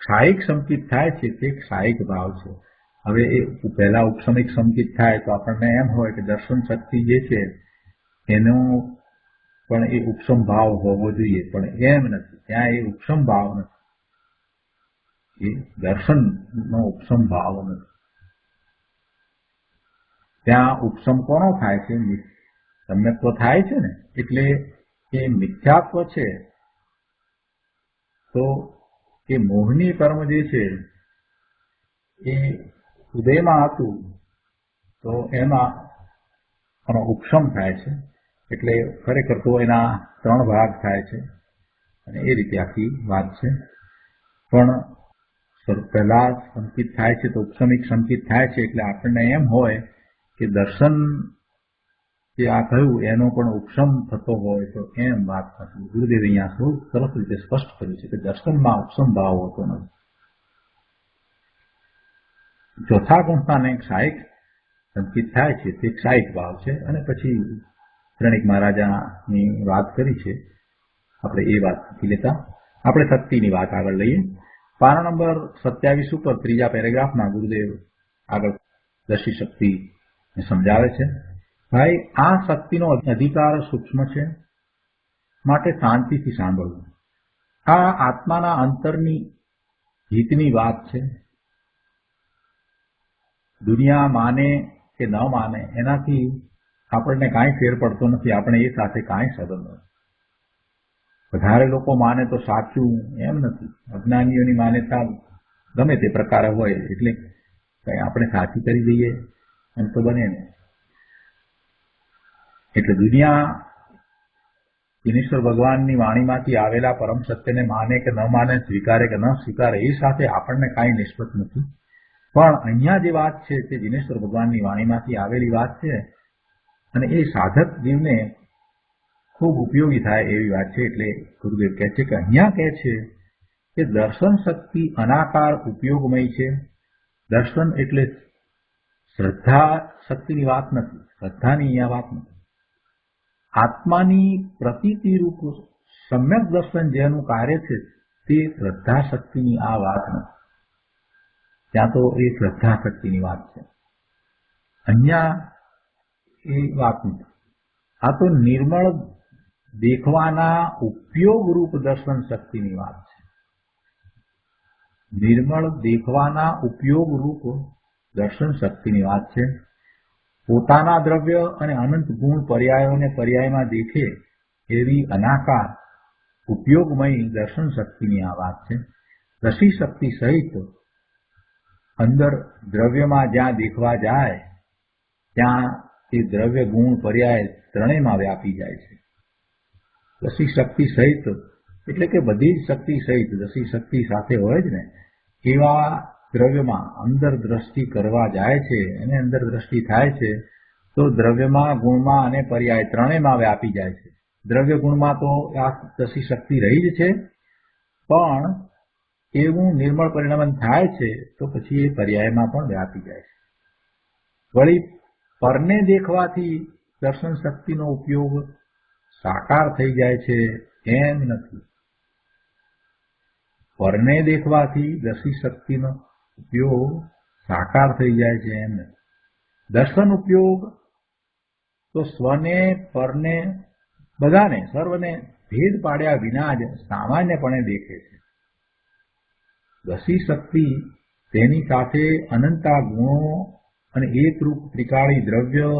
ક્ષાયિક સંકિત થાય છે તે ક્ષાયિક ભાવ છે. હવે એ પહેલા ઉપસમિક સંકિત થાય તો આપણને એમ હોય કે દર્શન શક્તિ જે છે એનો પણ એ ઉપસમ ભાવ હોવો જોઈએ, પણ એમ નથી. ત્યાં એ ઉપસમ ભાવ નથી, એ દર્શનનો ઉપસમ ભાવ નથી. ત્યાં ઉપસમ કોનો થાય છે? સમ્યક્ત્વ થાય છે ને. એટલે એ મિથ્યાત્વ છે તો એ મોહની કર્મ જે છે એ ઉદયમાં હતું તો એમાં ઉપસમ થાય છે. એટલે ખરેખર તો એના 3 ભાગ થાય છે અને એ રીતે આખી વાત છે. પણ પહેલા સંકિત થાય છે તો ઉપસમિક સંકિત થાય છે એટલે આપણને એમ હોય કે દર્શન જે આ કહ્યું એનો પણ ઉપસમ થતો હોય તો એમ વાત નથી. ગુરુદેવ અહીંયા બહુ સરસ રીતે સ્પષ્ટ કર્યું છે કે દર્શનમાં ઉપસમ ભાવ હોતો નથી. ચોથા ગુણસ્થાને ક્ષાયિક સંકિત થાય છે તે ક્ષાયિક ભાવ છે. અને પછી શ્રેણિક મહારાજાની વાત કરી છે, આપણે એ વાત નથી લેતા. આપણે શક્તિની વાત આગળ લઈએ. પાના નંબર 27 ઉપર ત્રીજા પેરેગ્રાફમાં ગુરુદેવ આગળ દશી શક્તિ સમજાવે છે. ભાઈ, આ શક્તિનો અધિકાર સૂક્ષ્મ છે, માટે શાંતિથી સાંભળવું. આ આત્માના અંતરની હિતની વાત છે. દુનિયા માને કે ન માને એનાથી આપણને કાંઈ ફેર પડતો નથી. આપણે એ સાથે કાંઈ સંબંધ નથી. વધારે લોકો માને તો સાચું એમ નથી. અજ્ઞાનીઓની માન્યતા ગમે તે પ્રકારે હોય એટલે કઈ આપણે સાચી કરી દઈએ એમ તો બને ને. એટલે દુનિયા ઈશ્વર ભગવાનની વાણીમાંથી આવેલા પરમ સત્યને માને કે ન માને, સ્વીકારે કે ન સ્વીકારે, એ સાથે આપણને કાંઈ નિસ્બત નથી. પણ અહીંયા જે વાત છે તે જીનેશ્વર ભગવાનની વાણીમાંથી આવેલી વાત છે અને એ સાધક જીવને ખૂબ ઉપયોગી થાય એવી વાત છે. એટલે ગુરુદેવ કહે છે કે અહીંયા કહે છે કે દર્શન શક્તિ અનાકાર ઉપયોગમય છે. દર્શન એટલે શ્રદ્ધા શક્તિની વાત નથી, શ્રદ્ધાની અહીંયા વાત નથી. આત્માની પ્રતીતિરૂપ સમ્યક દર્શન જેનું કાર્ય છે તે શ્રદ્ધા શક્તિની આ વાત નથી. ત્યાં તો એ શ્રદ્ધા શક્તિની વાત છે, અહીંયા એ વાત નથી. આ તો નિર્મળ દેખવાના ઉપયોગરૂપ દર્શન શક્તિની વાત છે. નિર્મળ દેખવાના ઉપયોગરૂપ દર્શન શક્તિની વાત છે. પોતાના દ્રવ્ય અને અનંત ગુણ પર્યાયોને પર્યાયમાં દેખે એવી અનાકાર ઉપયોગમય દર્શન શક્તિની આ વાત છે. દશી શક્તિ સહિત અંદર દ્રવ્યમાં જ્યાં દેખવા જાય ત્યાં એ દ્રવ્ય ગુણ પર્યાય ત્રણેયમાં વ્યાપી જાય છે. દશી શક્તિ સહિત એટલે કે બધી જ શક્તિ સહિત દશી શક્તિ સાથે હોય જ ને એવા દ્રવ્યમાં અંદર દ્રષ્ટિ કરવા જાય છે અને અંદર દ્રષ્ટિ થાય છે તો દ્રવ્યમાં, ગુણમાં અને પર્યાય ત્રણેયમાં વ્યાપી જાય છે. દ્રવ્ય ગુણમાં તો આ દશી શક્તિ રહી જ છે, પણ એવું નિર્મળ પરિણમન થાય છે તો પછી એ પર્યાયમાં પણ વ્યાપી જાય છે. વળી પરને દેખવાથી દર્શન શક્તિનો ઉપયોગ સાકાર થઈ જાય છે એમ નથી. પરને દેખવાથી દશી શક્તિનો ઉપયોગ સાકાર થઈ જાય છે એમ નથી. દર્શન ઉપયોગ તો સ્વને, પરને, બધાને, સર્વને ભેદ પાડ્યા વિના જ સામાન્યપણે દેખે છે. દશી શક્તિ તેની સાથે અનંતા ગુણો અને એકરૂપ ત્રિકાળી દ્રવ્ય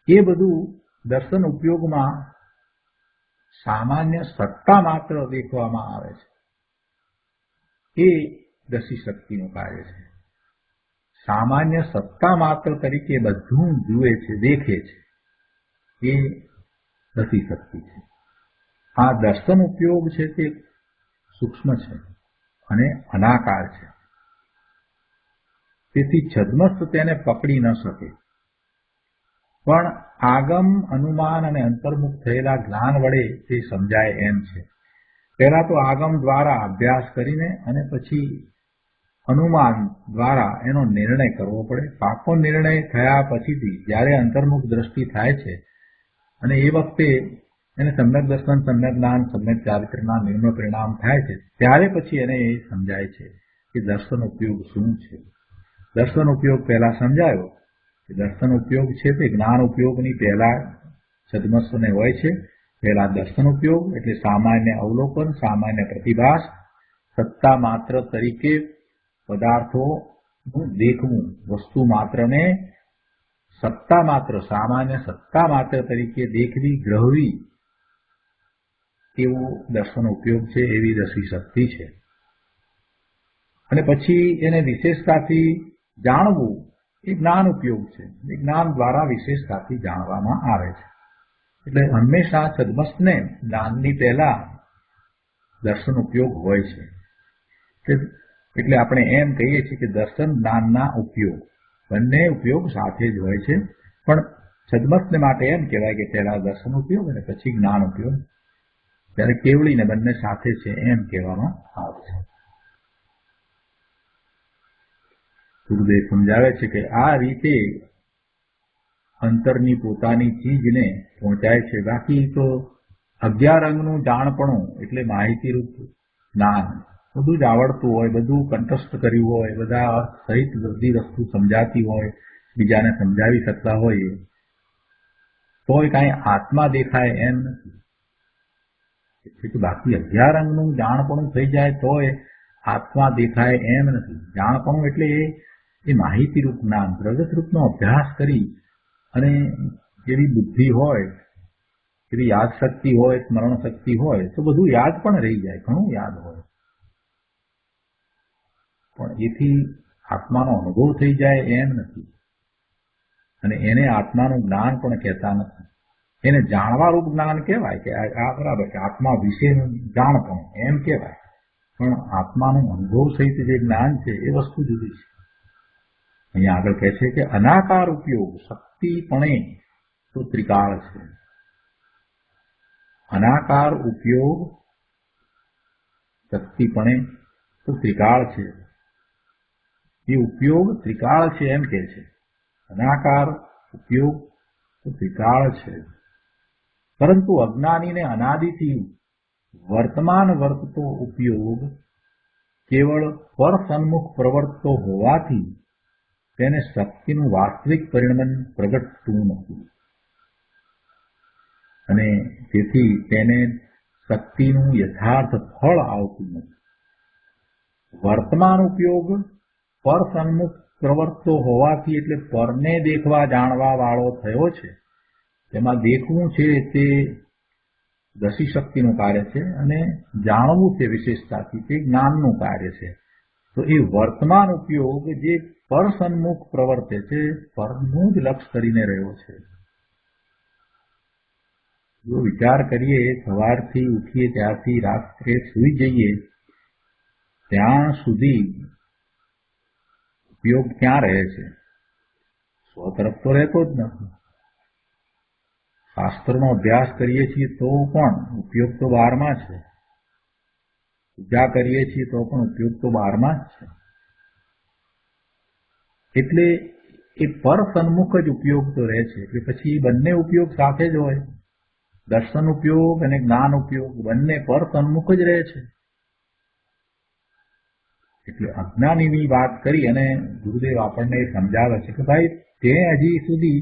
એ બધું દર્શન ઉપયોગમાં સામાન્ય સત્તા માત્ર દેખવામાં આવે છે. એ દશી શક્તિનું કાર્ય છે. સામાન્ય સત્તા માત્ર તરીકે બધું જુએ છે, દેખે છે, એ દશી શક્તિ છે. આ દર્શન ઉપયોગ છે તે સૂક્ષ્મ છે અને અનાકાર છે. તેથી છદ્મસ્ત તેને પકડી ન શકે. પણ આગમ, અનુમાન અને અંતર્મુખ થયેલા જ્ઞાન વડે તે સમજાય એમ છે. પહેલા તો આગમ દ્વારા અભ્યાસ કરીને અને પછી અનુમાન દ્વારા એનો નિર્ણય કરવો પડે. પાકો નિર્ણય થયા પછીથી જ્યારે અંતર્મુખ દ્રષ્ટિ થાય છે અને એ વખતે એને સમ્યક દર્શન, સમ્યક જ્ઞાન, સમ્યક ચારિત્રના નિર્મળ પરિણામ થાય છે, ત્યારે પછી એને એ સમજાય છે કે દર્શન ઉપયોગ શું છે. દર્શન ઉપયોગ પહેલા સમજાયો કે દર્શન ઉપયોગ છે તે જ્ઞાન ઉપયોગની પહેલા છદ્મસ્તને હોય છે. પહેલા દર્શન ઉપયોગ એટલે સામાન્ય અવલોકન, સામાન્ય પ્રતિભાસ, સત્તા માત્ર તરીકે પદાર્થોનું દેખવું, વસ્તુ માત્રને સત્તા માત્ર, સામાન્ય સત્તા માત્ર તરીકે દેખવી, ગ્રહવી, એવો દર્શન ઉપયોગ છે, એવી દસી શક્તિ છે. અને પછી એને વિશેષતાથી જાણવું એ જ્ઞાન ઉપયોગ છે. એ જ્ઞાન દ્વારા વિશેષતાથી જાણવામાં આવે છે. એટલે હંમેશા છદ્મસ્તને જ્ઞાનની પહેલા દર્શન ઉપયોગ હોય છે. એટલે આપણે એમ કહીએ છીએ કે દર્શન જ્ઞાનના ઉપયોગ, બંને ઉપયોગ સાથે જ હોય છે. પણ છદ્મસ્તને માટે એમ કહેવાય કે પહેલા દર્શન ઉપયોગ અને પછી જ્ઞાન ઉપયોગ, ત્યારે કેવળીને બંને સાથે છે એમ કહેવામાં આવે છે. ગુરુદેવ સમજાવે છે કે આ રીતે અંતરની પોતાની ચીજને પહોંચાય છે. બાકી તો 11 અંગનું જાણપણું એટલે માહિતીરૂપ જ્ઞાન, બધું જ આવડતું હોય, બધું કંઠસ્થ કર્યું હોય, બધા અર્થ સહિત બધી વસ્તુ સમજાતી હોય, બીજાને સમજાવી શકતા હોય, તોય કાંઈ આત્મા દેખાય એમ નથી. એટલે બાકી 11 અંગનું જાણપણું થઈ જાય તોય આત્મા દેખાય એમ નથી. જાણપણું એટલે એ માહિતીરૂપ જ્ઞાન, પ્રગટરૂપનો અભ્યાસ કરી અને એવી બુદ્ધિ હોય, એવી યાદ શક્તિ હોય, સ્મરણ શક્તિ હોય તો બધું યાદ પણ રહી જાય, ઘણું યાદ હોય. પણ એથી આત્માનો અનુભવ થઈ જાય એમ નથી. અને એને આત્માનું જ્ઞાન પણ કહેતા નથી. એને જાણવારૂપ જ્ઞાન કહેવાય કે આ બરાબર છે, આત્મા વિશેનું જાણપણ એમ કહેવાય. પણ આત્માનું અનુભવ સહિત જે જ્ઞાન છે એ વસ્તુ જુદી છે. અહીંયા આગળ કહે છે કે અનાકાર ઉપયોગ શક્તિપણે તો ત્રિકાળ છે. અનાકાર ઉપયોગ શક્તિપણે તો ત્રિકાળ છે. એ ઉપયોગ ત્રિકાળ છે એમ કહે છે. અનાકાર ઉપયોગ તો ત્રિકાળ છે. પરંતુ અજ્ઞાનીને અનાદિથી વર્તમાન વર્તતો ઉપયોગ કેવળ પર સન્મુખ પ્રવર્તતો હોવાથી તેને શક્તિનું વાસ્તવિક પરિણમન પ્રગટતું નથી અને તેથી તેને શક્તિનું યથાર્થ ફળ આવતું નથી. વર્તમાન ઉપયોગ પર સન્મુખ પ્રવર્તતો હોવાથી એટલે પરને દેખવા જાણવા વાળો થયો છે. તેમાં દેખવું છે તે દસી શક્તિનું કાર્ય છે અને જાણવું છે વિશેષતાથી તે જ્ઞાનનું કાર્ય છે. તો એ વર્તમાન ઉપયોગ જે પર સન્મુખ પ્રવર્તે છે, પરનું જ લક્ષ કરીને રહ્યો છે. જો વિચાર કરીએ, સવારથી ઉઠીએ ત્યારથી રાત્રે સૂઈ જઈએ ત્યાં સુધી ઉપયોગ ક્યાં રહે છે? સ્વ તરફ તો રહેતો જ નથી. શાસ્ત્રનો અભ્યાસ કરીએ છીએ તો પણ ઉપયોગ તો બહારમાં છે. પૂજા કરીએ છીએ તો પણ ઉપયોગ તો બહારમાં જ છે. એટલે એ પર સન્મુખ જ ઉપયોગ તો રહે છે. એટલે પછી બંને ઉપયોગ સાથે જ હોય. દર્શન ઉપયોગ અને જ્ઞાન ઉપયોગ બંને પર સન્મુખ જ રહે છે. એટલે અજ્ઞાનીની વાત કરી અને ગુરુદેવ આપણને સમજાવે છે કે ભાઈ તે હજી સુધી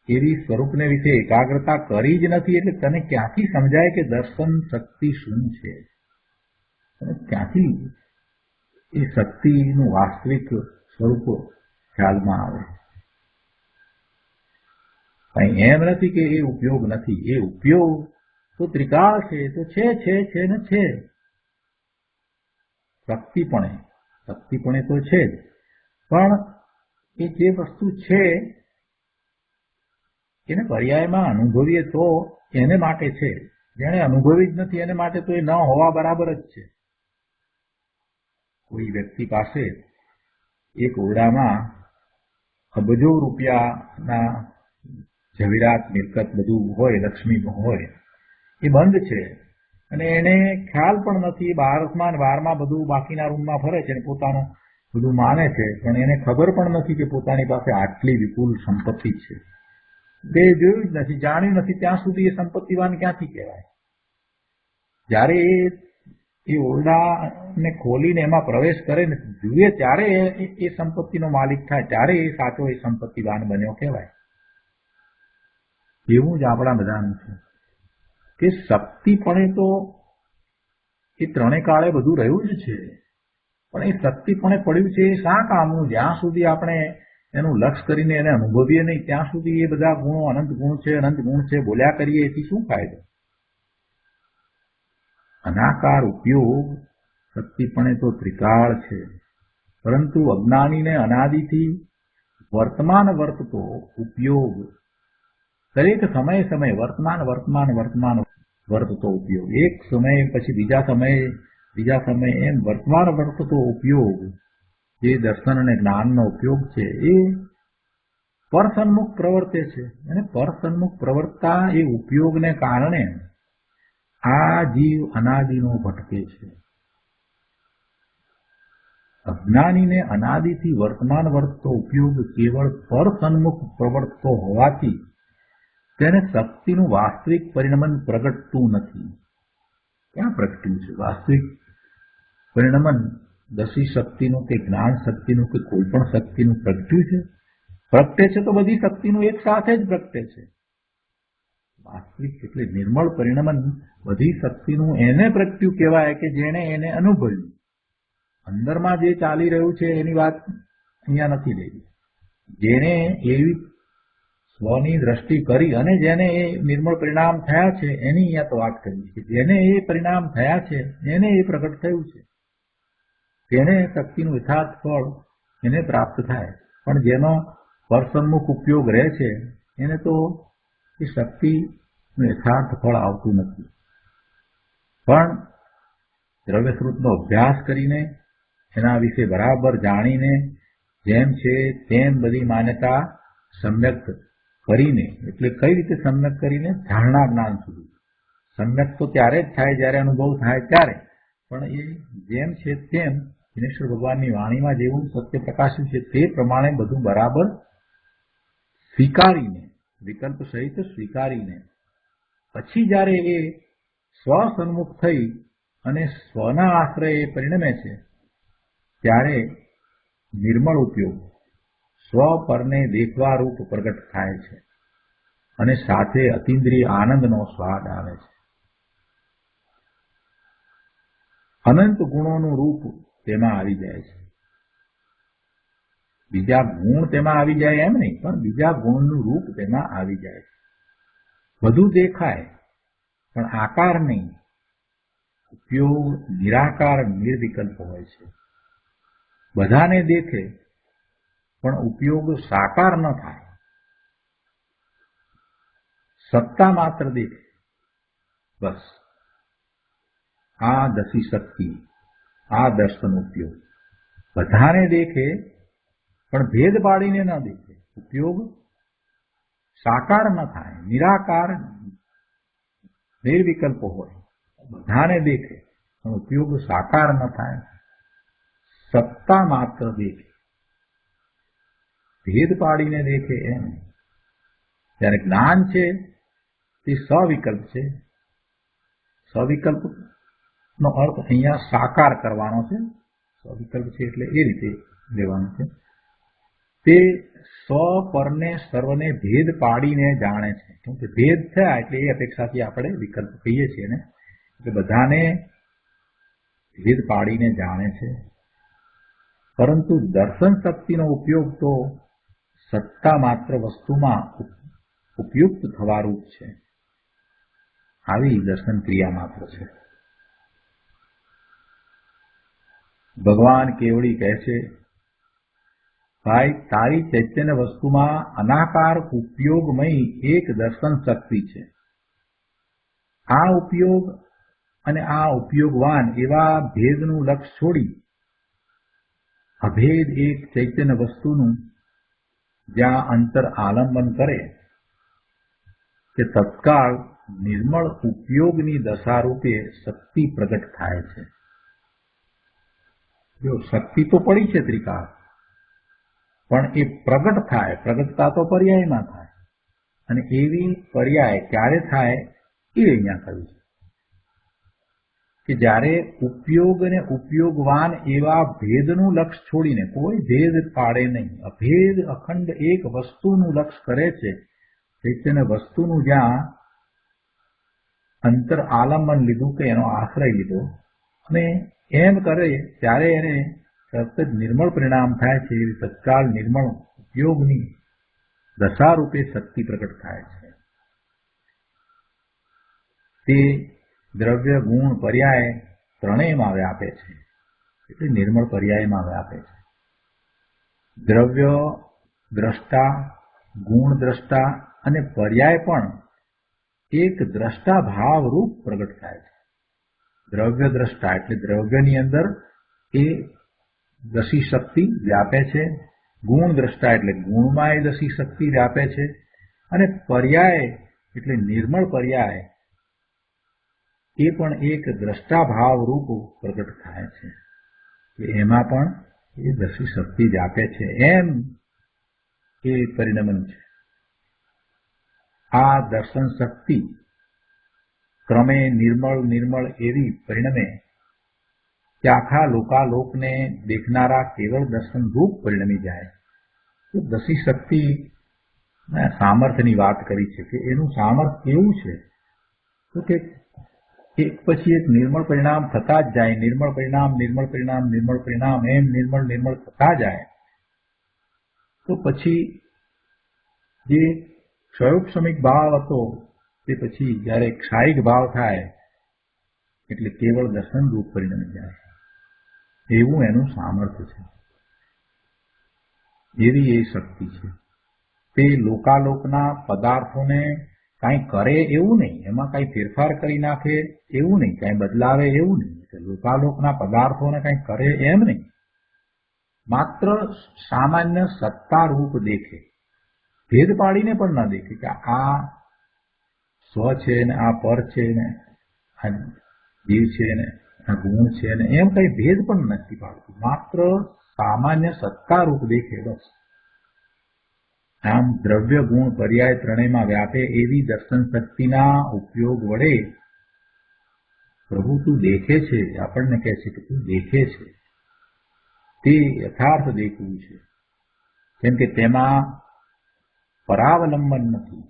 એવી સ્વરૂપને વિશે એકાગ્રતા કરી જ નથી, એટલે તને ક્યાંથી સમજાય કે દર્શન શક્તિ શું છે? અને ક્યાંથી એ શક્તિનું વાસ્તવિક સ્વરૂપ ખ્યાલમાં આવે? કઈ એમ નથી કે એ ઉપયોગ નથી. એ ઉપયોગ તો ત્રિકાળ છે, તો છે ને છે. શક્તિપણે તો છે જ, પણ એ જે વસ્તુ છે એને પર્યાયમાં અનુભવીએ તો એને માટે છે. જેને અનુભવી જ નથી એને માટે તો એ ન હોવા બરાબર જ છે. કોઈ વ્યક્તિ પાસે એક ઓરડામાં અબજો રૂપિયાના ઝવેરાત મિલકત બધું હોય, લક્ષ્મી હોય, એ બંધ છે અને એને ખ્યાલ પણ નથી. બારમાં બધું બાકીના રૂમમાં ફરે છે અને પોતાનું બધું માને છે, પણ એને ખબર પણ નથી કે પોતાની પાસે આટલી વિપુલ સંપત્તિ છે. તે જોયું જ નથી, જાણ્યું નથી, ત્યાં સુધી એ સંપત્તિવાન ક્યાંથી કહેવાય. જ્યારે એ ઓરડાને ખોલીને એમાં પ્રવેશ કરે ને જુએ ત્યારે એ સંપત્તિનો માલિક થાય, ત્યારે એ સાચો એ સંપત્તિવાન બન્યો કહેવાય. એવું જ આપણા બધાનું છે કે શક્તિપણે તો એ ત્રણેય કાળે બધું રહ્યું જ છે, પણ એ શક્તિપણે પડ્યું છે એ શા કામનું? જ્યાં સુધી આપણે એનું લક્ષ કરીને એને અનુભવીએ નહીં ત્યાં સુધી એ બધા ગુણો અનંત ગુણ છે બોલ્યા કરીએ એથી શું ફાયદો? અનાકાર ઉપયોગ શક્તિપણે તો ત્રિકાળ છે, પરંતુ અજ્ઞાનીને અનાદિથી વર્તમાન વર્તતો ઉપયોગ, દરેક સમયે વર્તમાન વર્તતો ઉપયોગ, એક સમય પછી બીજા સમયે એમ વર્તમાન વર્તતો ઉપયોગ, જે દર્શન અને જ્ઞાનનો ઉપયોગ છે એ પરસન્મુખ પ્રવર્તે છે. અને પરસન્મુખ પ્રવર્તતા એ ઉપયોગને કારણે આ જીવ અનાદિનો ભટકે છે. અજ્ઞાનીને અનાદિથી વર્તમાન વર્તતો ઉપયોગ કેવળ પરસન્મુખ પ્રવર્તતો હોવાથી તેને શક્તિનું વાસ્તવિક પરિણમન પ્રગટતું નથી. ક્યાં પ્રગટ્યું છે વાસ્તવિક પરિણમન? દસી શક્તિનું કે જ્ઞાન શક્તિનું કે કોઈ પણ શક્તિનું પ્રગટ્યું છે? પ્રગટે છે તો બધી શક્તિનું એક સાથે જ પ્રગટે છે. વાસ્તવિક એટલે નિર્મળ પરિણમન બધી શક્તિનું એને પ્રગટ્યું કહેવાય કે જેણે એને અનુભવ્યું. અંદરમાં જે ચાલી રહ્યું છે એની વાત અહીંયા નથી લેવી. જેણે એવી સ્વની દ્રષ્ટિ કરી અને જેને એ નિર્મળ પરિણામ થયા છે એની અહીંયા તો વાત કરી છે. જેને એ પરિણામ થયા છે એને એ પ્રગટ થયું છે, તેને શક્તિનું યથાર્થ ફળ એને પ્રાપ્ત થાય. પણ જેનો પરસન્મુખ ઉપયોગ રહે છે એને તો એ શક્તિનું યથાર્થ ફળ આવતું નથી. પણ દ્રવ્યસ્વરૂપનો અભ્યાસ કરીને એના વિશે બરાબર જાણીને જેમ છે તેમ બધી માન્યતા સમ્યક કરીને, એટલે કઈ રીતે સમ્યક કરીને? ધારણા જ્ઞાન સુધી. સમ્યક તો ત્યારે જ થાય જ્યારે અનુભવ થાય ત્યારે, પણ એ જેમ છે તેમ દિનેશ્વર ભગવાનની વાણીમાં જેવું સત્ય પ્રકાશ્યું છે તે પ્રમાણે બધું બરાબર સ્વીકારીને, વિકલ્પ સહિત સ્વીકારીને પછી જ્યારે એ સ્વસન્મુખ થઈ અને સ્વના આશ્રય પરિણમે છે ત્યારે નિર્મળ ઉપયોગ સ્વ પરને દેખવા રૂપ પ્રગટ થાય છે અને સાથે અતિન્દ્રિય આનંદનો સ્વાદ આવે છે. અનંત ગુણોનું રૂપ તેમાં આવી જાય છે. બીજા ગુણ તેમાં આવી જાય એમ નહીં, પણ બીજા ગુણનું રૂપ તેમાં આવી જાય છે. બધું દેખાય પણ આકાર નહીં. ઉપયોગ નિરાકાર નિર્વિકલ્પ હોય છે. બધાને દેખે પણ ઉપયોગ સાકાર ન થાય. સત્તા માત્ર દેખે, બસ. આ દસી શક્તિ, આ દર્શન ઉપયોગ બધાને દેખે પણ ભેદ પાડીને ન દેખે. ઉપયોગ સાકાર ન થાય, નિરાકાર નિર્વિકલ્પ હોય. બધાને દેખે પણ ઉપયોગ સાકાર ન થાય. સત્તા માત્ર દેખે, ભેદ પાડીને દેખે એમ. જ્યારે જ્ઞાન છે તે સવિકલ્પ છે. સવિકલ્પ નો અર્થ અહીંયા સાકાર કરવાનો છે. સવિકલ્પ છે એટલે એ રીતે લેવાનું છે. તે સ્વ પરને સર્વને ભેદ પાડીને જાણે છે. કેમ કે ભેદ થયા એટલે એ અપેક્ષાથી આપણે વિકલ્પ કહીએ છીએ ને, એટલે બધાને ભેદ પાડીને જાણે છે. પરંતુ દર્શન શક્તિનો ઉપયોગ તો સત્તા માત્ર વસ્તુમાં ઉપયુક્ત થવા રૂપ છે. આવી દર્શન ક્રિયા માત્ર છે. ભગવાન કેવડી કહે છે, ભાઈ તારી ચૈતન્ય વસ્તુમાં અનાકાર ઉપયોગમય એક દર્શન શક્તિ છે. આ ઉપયોગ અને આ ઉપયોગવાન એવા ભેદનું લક્ષ છોડી અભેદ એક ચૈતન્ય વસ્તુનું જ્યાં અંતર આલંબન કરે તે તત્કાળ નિર્મળ ઉપયોગની દશા રૂપે શક્તિ પ્રગટ થાય છે. જો શક્તિ તો પડી છે ત્રિકાળ, પણ એ પ્રગટ થાય, પ્રગટતા તો પર્યાયમાં થાય, અને એવી પર્યાય ક્યારે થાય એ અહીંયા કહ્યું છે કે જ્યારે ઉપયોગ અને ઉપયોગવાન એવા ભેદનું લક્ષ છોડીને, કોઈ ભેદ પાડે નહીં, અભેદ અખંડ એક વસ્તુનું લક્ષ કરે છે, ચૈતન્ય વસ્તુનું જ્યાં અંતર આલંબન લીધું કે એનો આશ્રય લીધો અને એમ કરે ત્યારે એને તરત જ નિર્મળ પરિણામ થાય છે. એવી તત્કાળ નિર્મળ ઉપયોગની દશા રૂપે શક્તિ પ્રગટ થાય છે. તે દ્રવ્ય ગુણ પર્યાય ત્રણેયમાં વ્યાપે છે, એટલે નિર્મળ પર્યાયમાં વ્યાપે છે. દ્રવ્ય દ્રષ્ટા, ગુણ દ્રષ્ટા અને પર્યાય પણ એક દ્રષ્ટા ભાવ રૂપ પ્રગટ થાય છે. દ્રવ્ય દ્રષ્ટા એટલે દ્રવ્યની અંદર એ દશી શક્તિ વ્યાપે છે, ગુણ દ્રષ્ટા એટલે ગુણમાં એ દશી શક્તિ વ્યાપે છે, અને પર્યાય એટલે નિર્મળ પર્યાય એ પણ એક દ્રષ્ટા ભાવ રૂપ પ્રગટ થાય છે. એમાં પણ એ દશી શક્તિ વ્યાપે છે, એમ એ પરિણમન છે. આ દર્શન શક્તિ ક્રમે નિર્મળ એવી પરિણમે કે આખા લોકાલોકને દેખનારા કેવળ દર્શન રૂપ પરિણમી જાય. તો દશી શક્તિ સામર્થ્યની વાત કરી છે કે એનું સામર્થ્ય કેવું છે, તો કે એક પછી એક નિર્મળ પરિણામ થતા જ જાય, નિર્મળ પરિણામ એમ નિર્મળ થતા જાય. તો પછી જે ક્ષયોપશમિક ભાવ હતો તે પછી જયારે ક્ષાયિક ભાવ થાય એટલે કેવળ દર્શન રૂપ પરિણમી જાય. એવું એનું સામર્થ્ય છે, એવી એ શક્તિ છે. તે લોકાલોકના પદાર્થોને કાંઈ કરે એવું નહીં, એમાં કાંઈ ફેરફાર કરી નાખે એવું નહીં, કાંઈ બદલાવે એવું નહીં, લોકાલોકના પદાર્થોને કાંઈ કરે એમ નહીં, માત્ર સામાન્ય સત્તા રૂપ દેખે, ભેદ પાડીને પણ ન દેખે કે આ સ્વ છે ને આ પર છે ને આ જીવ છે ને આ ગુણ છે ને એમ કઈ ભેદ પણ નથી પાડતું, માત્ર સામાન્ય સત્તા રૂપ દેખે બસ. આમ દ્રવ્ય ગુણ પર્યાય ત્રણેયમાં વ્યાપે એવી દર્શન શક્તિના ઉપયોગ વડે પ્રભુ તું દેખે છે, આપણને કહે છે કે તું દેખે છે, તે યથાર્થ દેખવું છે. કેમ કે તેમાં પરાવલંબન નથી,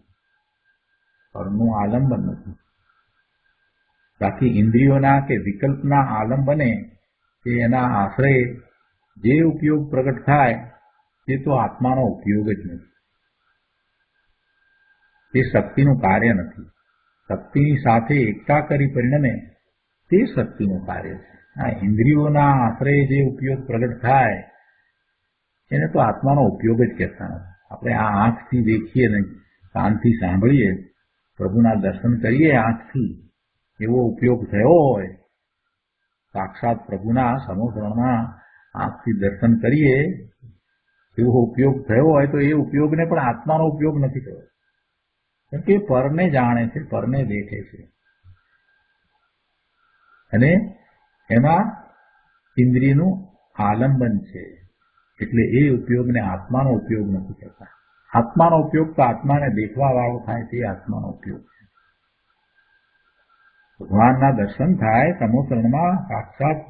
પરનું આલંબન નથી. બાકી ઇન્દ્રિયોના કે વિકલ્પના આલંબને કે એના આશ્રય જે ઉપયોગ પ્રગટ થાય તે તો આત્માનો ઉપયોગ જ નથી, તે શક્તિનું કાર્ય નથી. શક્તિની સાથે એકતા કરી પરિણમે તે શક્તિનું કાર્ય છે. આ ઇન્દ્રિયોના આશ્રય જે ઉપયોગ પ્રગટ થાય એને તો આત્માનો ઉપયોગ જ કહેતા નથી. આપણે આ આંખથી દેખીએ ને કાનથી સાંભળીએ, પ્રભુના દર્શન કરીએ આંખથી, એવો ઉપયોગ થયો હોય, સાક્ષાત પ્રભુના સમોસરણમાં આંખથી દર્શન કરીએ એવો ઉપયોગ થયો હોય તો એ ઉપયોગને પણ આત્માનો ઉપયોગ નથી થયો, કેમ કે પરને જાણે છે, પરને દેખે છે, અને એમાં ઇન્દ્રિયનું આલંબન છે, એટલે એ ઉપયોગને આત્માનો ઉપયોગ નથી કરતા. આત્માનો ઉપયોગ તો આત્માને દેખવા વાળો થાય તે આત્માનો ઉપયોગ છે. ભગવાનના દર્શન થાય સમોસરણમાં, સાક્ષાત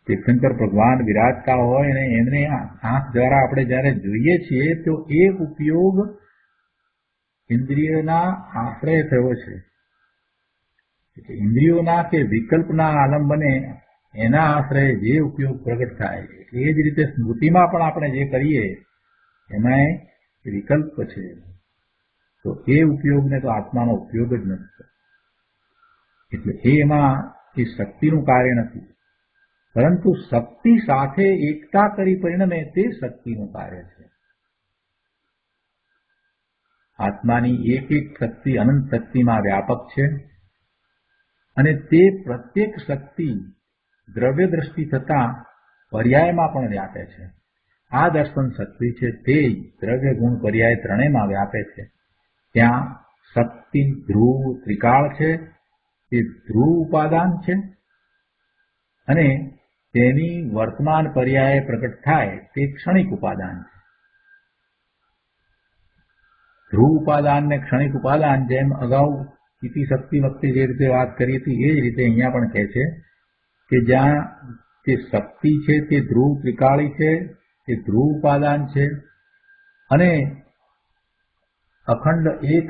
તીર્થંકર ભગવાન વિરાજતા હોય અને એમને આંખ દ્વારા આપણે જયારે જોઈએ છીએ તો એ ઉપયોગ ઇન્દ્રિયોના આશ્રય થયો છે. ઇન્દ્રિયોના કે વિકલ્પના આલંબને એના આશ્રય જે ઉપયોગ પ્રગટ થાય, એ જ રીતે સ્મૃતિમાં પણ આપણે જે કરીએ એમાં વિકલ્પ છે, તો એ ઉપયોગને તો આત્માનો ઉપયોગ જ નથી. એટલે એમાં એ શક્તિનું કાર્ય નથી, પરંતુ શક્તિ સાથે એકતા કરી પરિણમે તે શક્તિનું કાર્ય છે. આત્માની એક એક શક્તિ અનંત શક્તિમાં વ્યાપક છે, અને તે પ્રત્યેક શક્તિ દ્રવ્ય દ્રષ્ટિ થતા પર્યાયમાં પણ વ્યાપે છે. આ દર્શન શક્તિ છે તે દ્રવ્ય ગુણ પર્યાય ત્રણેયમાં વ્યાપે છે. ત્યાં શક્તિ ધ્રુવ ત્રિકાળ છે, તે ધ્રુવ ઉપાદાન છે, અને તેની વર્તમાન પર્યાય પ્રગટ થાય તે ક્ષણિક ઉપાદાન છે. ધ્રુવ ઉપાદાન ને ક્ષણિક ઉપાદાન, જેમ અગાઉ ઇતિ શક્તિ વખતે જે રીતે વાત કરી હતી એ જ રીતે અહીંયા પણ કહે છે કે જ્યાં તે શક્તિ છે તે ધ્રુવ ત્રિકાળી છે, તે ધ્રુવ ઉપાદાન છે, અને અખંડ એક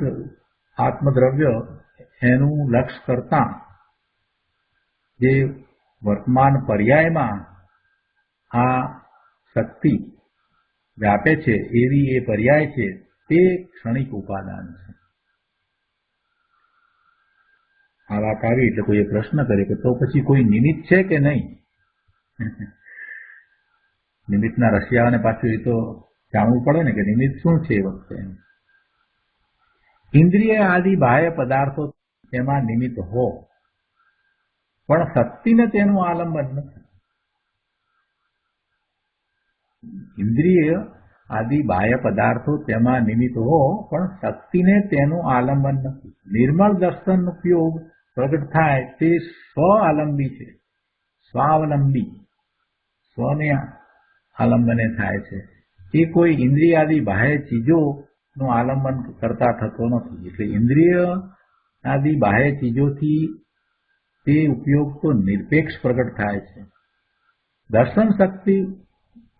આત્મદ્રવ્ય એનું લક્ષ્ય કરતા જે વર્તમાન પર્યાયમાં આ શક્તિ વ્યાપે છે એવી એ પર્યાય છે તે ક્ષણિક ઉપાદાન છે. આ વાત આવી એટલે કોઈએ પ્રશ્ન કર્યો કે તો પછી કોઈ નિમિત્ત છે કે નહીં? નિમિત્તના રશિયાઓને પાછું એ તો જાણવું પડે ને કે નિમિત્ત શું છે એ વખતે. ઇન્દ્રિય આદિ બાહ્ય પદાર્થો તેમાં નિમિત્ત હો, પણ શક્તિને તેનું આલંબન નથી. ઇન્દ્રિય આદિ બાહ્ય પદાર્થો તેમાં નિમિત્ત હો, પણ શક્તિને તેનું આલંબન નથી. નિર્મળ દર્શન ઉપયોગ પ્રગટ થાય તે સ્વઆલંબી છે, સ્વાવલંબી, સ્વને આલંબને થાય છે. એ કોઈ ઇન્દ્રિય આદિ બાહ્ય ચીજોનું આલંબન કરતા થતો નથી. એટલે ઇન્દ્રિય આદિ બાહ્ય ચીજોથી તે ઉપયોગ તો નિરપેક્ષ પ્રગટ થાય છે. દર્શન શક્તિ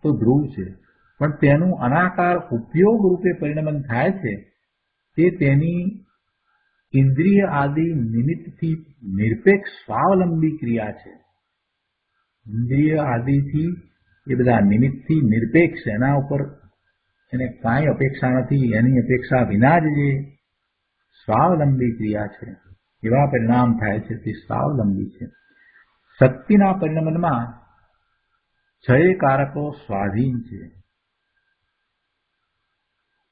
તો ધ્રુવ છે, પણ તેનું અનાકાર ઉપયોગ રૂપે પરિણમન થાય છે તે તેની ઇન્દ્રિય આદિ નિમિત્તથી નિરપેક્ષ સ્વાવલંબી ક્રિયા છે. ઇન્દ્રિય આદિથી એ બધા નિમિત્તથી નિરપેક્ષ, એના ઉપર એને કાંઈ અપેક્ષા નથી, એની અપેક્ષા વિના જ જે સ્વાવલંબી ક્રિયા છે એવા પરિણામ થાય છે તે સ્વાવલંબી છે. શક્તિના પરિણમનમાં છ કારકો સ્વાધીન છે.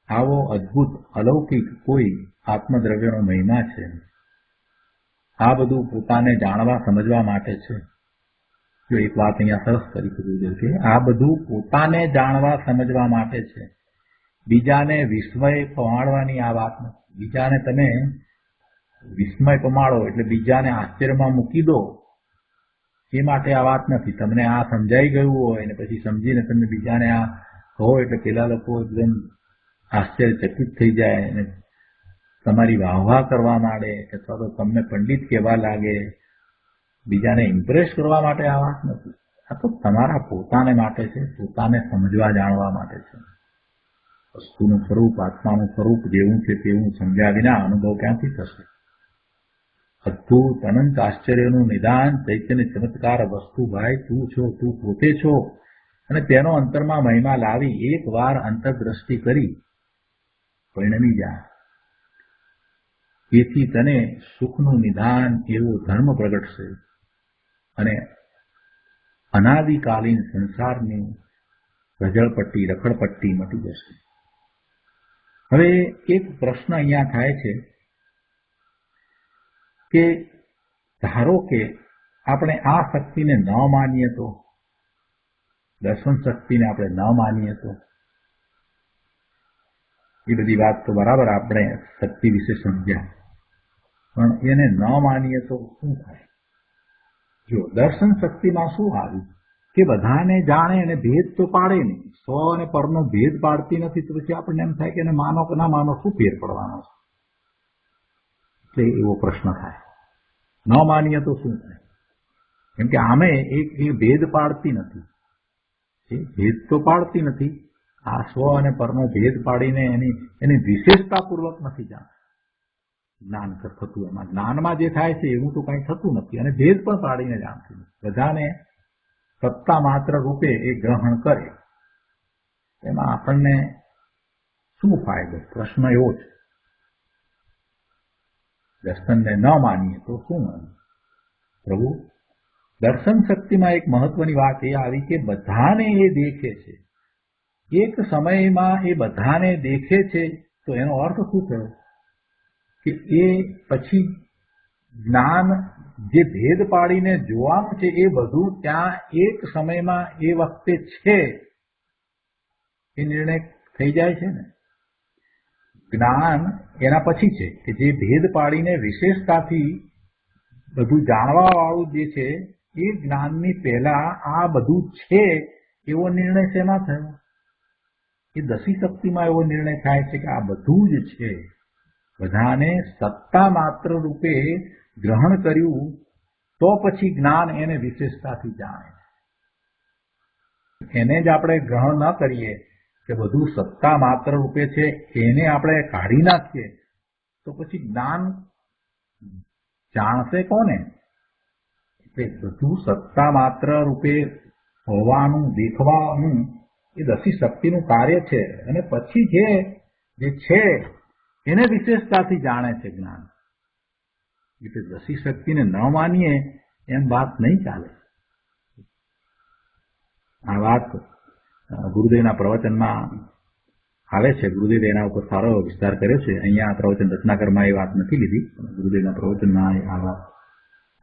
આવો અદ્ભુત અલૌકિક કોઈ આત્મદ્રવ્યનો મહિમા છે. આ બધું પોતાને જાણવા સમજવા માટે છે. જો એક વાત અહીંયા સરસ કરી દીધી છે, આ બધું પોતાને જાણવા સમજવા માટે છે. બીજાને વિસ્મય પમાડવાની આ વાત નથી. બીજાને તમે વિસ્મય પમાડો એટલે બીજાને આશ્ચર્યમાં મૂકી દો એ માટે આ વાત નથી. તમને આ સમજાઈ ગયું હોય ને પછી સમજીને તમે બીજાને આ કહો એટલે પેલા લોકો એકદમ આશ્ચર્યચકિત થઈ જાય અને તમારી વાહવાહ કરવા માંડે, અથવા તો તમને પંડિત કહેવા લાગે. બીજાને ઇમ્પ્રેસ કરવા માટે આ વાત નથી. આ તો તમારા પોતાને માટે છે, પોતાને સમજવા જાણવા માટે છે. વસ્તુનું સ્વરૂપ, આત્માનું સ્વરૂપ જેવું છે તેવું સમજ્યા વિના અનુભવ ક્યાંથી થશે? અદ્ભુત અનંત આશ્ચર્યનું નિદાન, ચૈતન્ય ચમત્કાર વસ્તુ ભાઈ તું છો, તું પોતે છો, અને તેનો અંતરમાં મહિમા લાવી એક વાર અંતરદ્રષ્ટિ કરી પરિણમી જા. તેથી તને સુખનું નિદાન એવો ધર્મ પ્રગટશે અને અનાદિકાલીન સંસારની રજળપટ્ટી, રખડપટ્ટી મટી જશે. હવે એક પ્રશ્ન અહીંયા થાય છે કે ધારો કે આપણે આ શક્તિને ન માનીએ તો, દર્શન શક્તિને આપણે ન માનીએ તો, એ બધી વાત તો બરાબર આપણે શક્તિ વિશે સમજ્યા, પણ એને ન માનીએ તો શું થાય? જો દર્શન શક્તિમાં શું આવ્યું કે બધાને જાણે અને ભેદ તો પાડે નહીં. સ્વ અને પરનો ભેદ પાડતી નથી, તો પછી આપણને એમ થાય કે એને માનો કે ના માનો શું ફેર પડવાનો છે? એટલે એવો પ્રશ્ન થાય. ન માનીએ તો શું થાય? કેમ કે આમે એ ભેદ પાડતી નથી, એ ભેદ તો પાડતી નથી. આ સ્વ અને પરનો ભેદ પાડીને એની વિશેષતાપૂર્વક નથી જાણતા. જ્ઞાન થતું એમાં, જ્ઞાનમાં જે થાય છે એવું તો કંઈ થતું નથી, અને ભેદ પણ પાડીને જાણતી નથી. બધાને સત્તા માત્ર રૂપે એ ગ્રહણ કરે, એમાં આપણને શું ફાયદો? પ્રશ્ન એવો છે. દર્શનને ન માનીએ તો શું માનીએ? પ્રભુ દર્શન શક્તિમાં એક મહત્વની વાત એ આવી કે બધાને એ દેખે છે. એક સમયમાં એ બધાને દેખે છે, તો એનો અર્થ શું થયો કે એ પછી જ્ઞાન જે ભેદ પાડીને જોવાનું છે એ બધું ત્યાં એક સમયમાં એ વખતે છે એ નિર્ણય થઈ જાય છે ને. જ્ઞાન એના પછી છે કે જે ભેદ પાડીને વિશેષતાથી બધું જાણવા વાળું જે છે એ જ્ઞાનની પહેલા આ બધું છે એવો નિર્ણય શેમાં થયો? એ દસી શક્તિમાં એવો નિર્ણય થાય છે કે આ બધું જ છે. બધાને સત્તા માત્ર રૂપે ગ્રહણ કર્યું તો પછી જ્ઞાન એને વિશેષતાથી જાણે. એને જ આપણે ગ્રહણ ન કરીએ કે બધું સત્તા માત્ર રૂપે છે એને આપણે કાઢી નાખીએ તો પછી જ્ઞાન જાણશે કોને? એટલે બધું સત્તા માત્ર રૂપે હોવાનું દેખવાનું એ દસી શક્તિનું કાર્ય છે. અને પછી જે છે એને વિશેષતાથી જાણે છે જ્ઞાન. એટલે દસી શક્તિને ન માનીએ એમ વાત નહીં ચાલે. આ વાત ગુરુદેવના પ્રવચનમાં આવે છે. ગુરુદેવે એના ઉપર સારો વિસ્તાર કર્યો છે. અહીંયા પ્રવચન રચનાકરમાં એ વાત નથી લીધી, પણ ગુરુદેવના પ્રવચનમાં આ વાત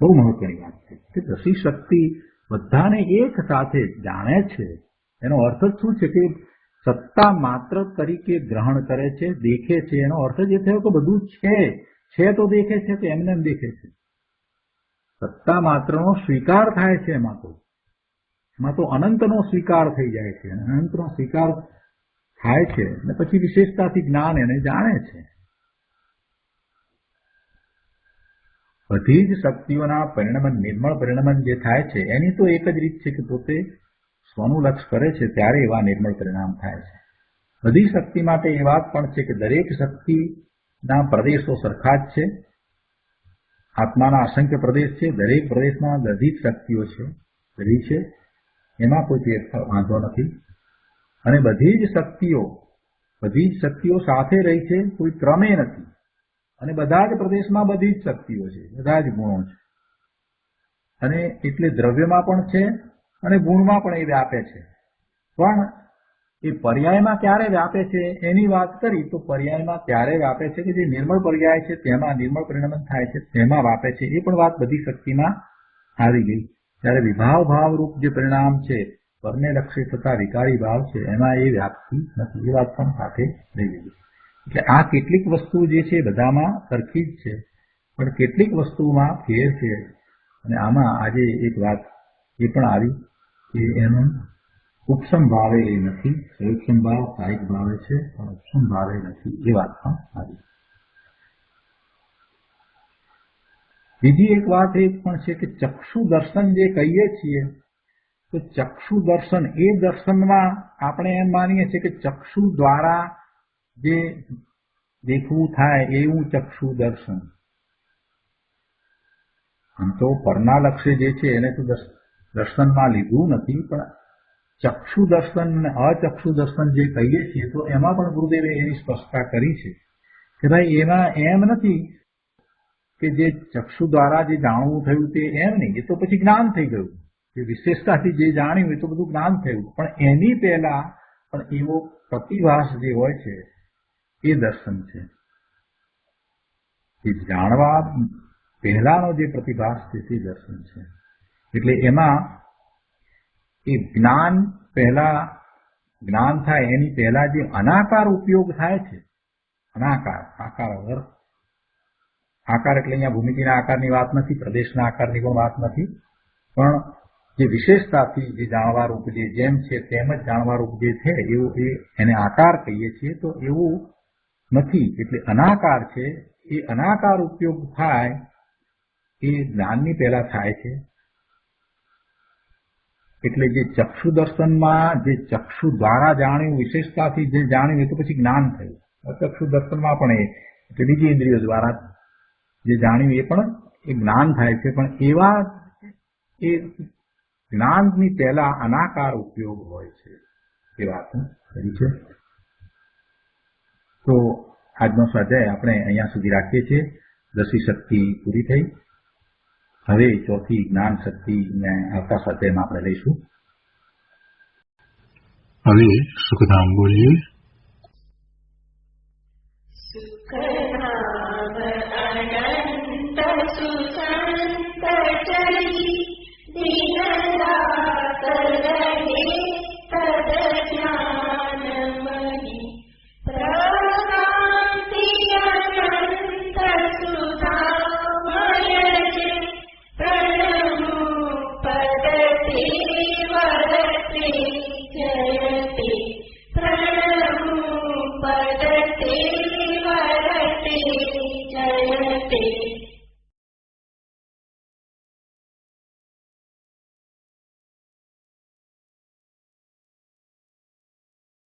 બહુ મહત્વની વાત છે કે દસી શક્તિ બધાને એક સાથે જાણે છે. એનો અર્થ જ શું છે કે સત્તા માત્ર તરીકે ગ્રહણ કરે છે, દેખે છે. એનો અર્થ જ એ થયો કે બધું છે તો દેખે છે તો એમને એમ દેખે છે. સત્તા માત્રનો સ્વીકાર થાય છે. એમાં તો અનંતનો સ્વીકાર થઈ જાય છે. અનંતનો સ્વીકાર થાય છે અને પછી વિશેષતાથી જ્ઞાન એને જાણે છે. બધી જ શક્તિઓના પરિણમન, નિર્મળ પરિણમન જે થાય છે એની તો એક જ રીત છે કે પોતે સ્વનું લક્ષ કરે છે ત્યારે એવા નિર્મળ પરિણામ થાય છે. બધી શક્તિ માટે એ વાત પણ છે કે દરેક શક્તિના પ્રદેશો સરખા જ છે. આત્માના અસંખ્ય પ્રદેશ છે. દરેક પ્રદેશમાં બધી જ શક્તિઓ છે, બધી છે, એમાં કોઈ વાંધો નથી. અને બધી જ શક્તિઓ સાથે રહી છે, કોઈ ક્રમે નથી. અને બધા જ પ્રદેશમાં બધી જ શક્તિઓ છે, બધા જ ગુણો છે. અને એટલે દ્રવ્યમાં પણ છે અને ગુણમાં પણ એ વ્યાપે છે. પણ એ પર્યાયમાં ક્યારે વ્યાપે છે એની વાત કરી તો પર્યાયમાં ત્યારે વ્યાપે છે કે જે નિર્મળ પર્યાય છે તેમાં નિર્મળ પરિણમન થાય છે તેમાં વ્યાપે છે. એ પણ વાત બધી શક્તિમાં આવી ગઈ. ત્યારે વિભાવ ભાવરૂપ જે પરિણામ છે, પરને લક્ષે થતા વિકારી ભાવ છે, એમાં એ વ્યાપતી નથી. એ વાત પણ સાથે રહી ગઈ. એટલે આ કેટલીક વસ્તુ જે છે બધામાં સરખી જ છે, પણ કેટલીક વસ્તુમાં ફેર છે. અને આમાં આજે એક વાત એ પણ આવી કે એનો ઉપસમ ભાવે એ નથી. સયુક્ષમ ભાવ કાયિક ભાવે છે પણ ઉપસમ ભાવે નથી. એ વાત પણ આવી. બીજી એક વાત એ પણ છે કે ચક્ષુ દર્શન જે કહીએ છીએ તો ચક્ષુ દર્શન એ દર્શનમાં આપણે એમ માનીએ છીએ કે ચક્ષુ દ્વારા જે દેખવું થાય એવું ચક્ષુ દર્શન. આમ તો પરના લક્ષ્ય જે છે એને તો દર્શનમાં લીધું નથી, પણ ચક્ષુ દર્શન અને અચક્ષુ દર્શન જે કહીએ છીએ તો એમાં પણ ગુરુદેવે એની સ્પષ્ટતા કરી છે કે ભાઈ એમાં એમ નથી કે જે ચક્ષુ દ્વારા જે જાણવું થયું તે એમ નહીં. એ તો પછી જ્ઞાન થઈ ગયું. જે વિશેષતાથી જે જાણ્યું એ તો બધું જ્ઞાન થયું. પણ એની પહેલા પણ એવો પ્રતિભાસ જે હોય છે એ દર્શન છે. એ જાણવા પહેલાનો જે પ્રતિભાસ છે તે દર્શન છે. એટલે એમાં એ જ્ઞાન પહેલા જ્ઞાન થાય એની પહેલા જે અનાકાર ઉપયોગ થાય છે, અનાકાર, આકાર વગર. આકાર એટલે અહીંયા ભૂમિતિના આકારની વાત નથી, પ્રદેશના આકારની પણ વાત નથી, પણ જે વિશેષતાથી જે જાણવારૂપ જે જેમ છે તેમ જ જાણવારૂપ જે છે એવું એને આકાર કહીએ છીએ તો એવું નથી. એટલે અનાકાર છે. એ અનાકાર ઉપયોગ થાય એ જ્ઞાનની પહેલા થાય છે. એટલે જે ચક્ષુ દર્શનમાં જે ચક્ષુ દ્વારા જાણ્યું, વિશેષતાથી જે જાણ્યું એ તો પછી જ્ઞાન થયું. અચક્ષુ દર્શનમાં પણ એટલે બીજી ઇન્દ્રિયો દ્વારા જે જાણ્યું એ પણ એ જ્ઞાન થાય છે. પણ એવા એ જ્ઞાનની પહેલા અનાકાર ઉપયોગ હોય છે એ વાત કરી છે. તો આજનો સ્વાધ્યાય આપણે અહીંયા સુધી રાખીએ છીએ. દસી શક્તિ પૂરી થઈ. હવે ચોથી જ્ઞાન શક્તિને આવતા સ્વાધ્યાયમાં આપણે લઈશું. હવે સુખધામ બોલીએ. સુખધામ અનંત सुसंत चरित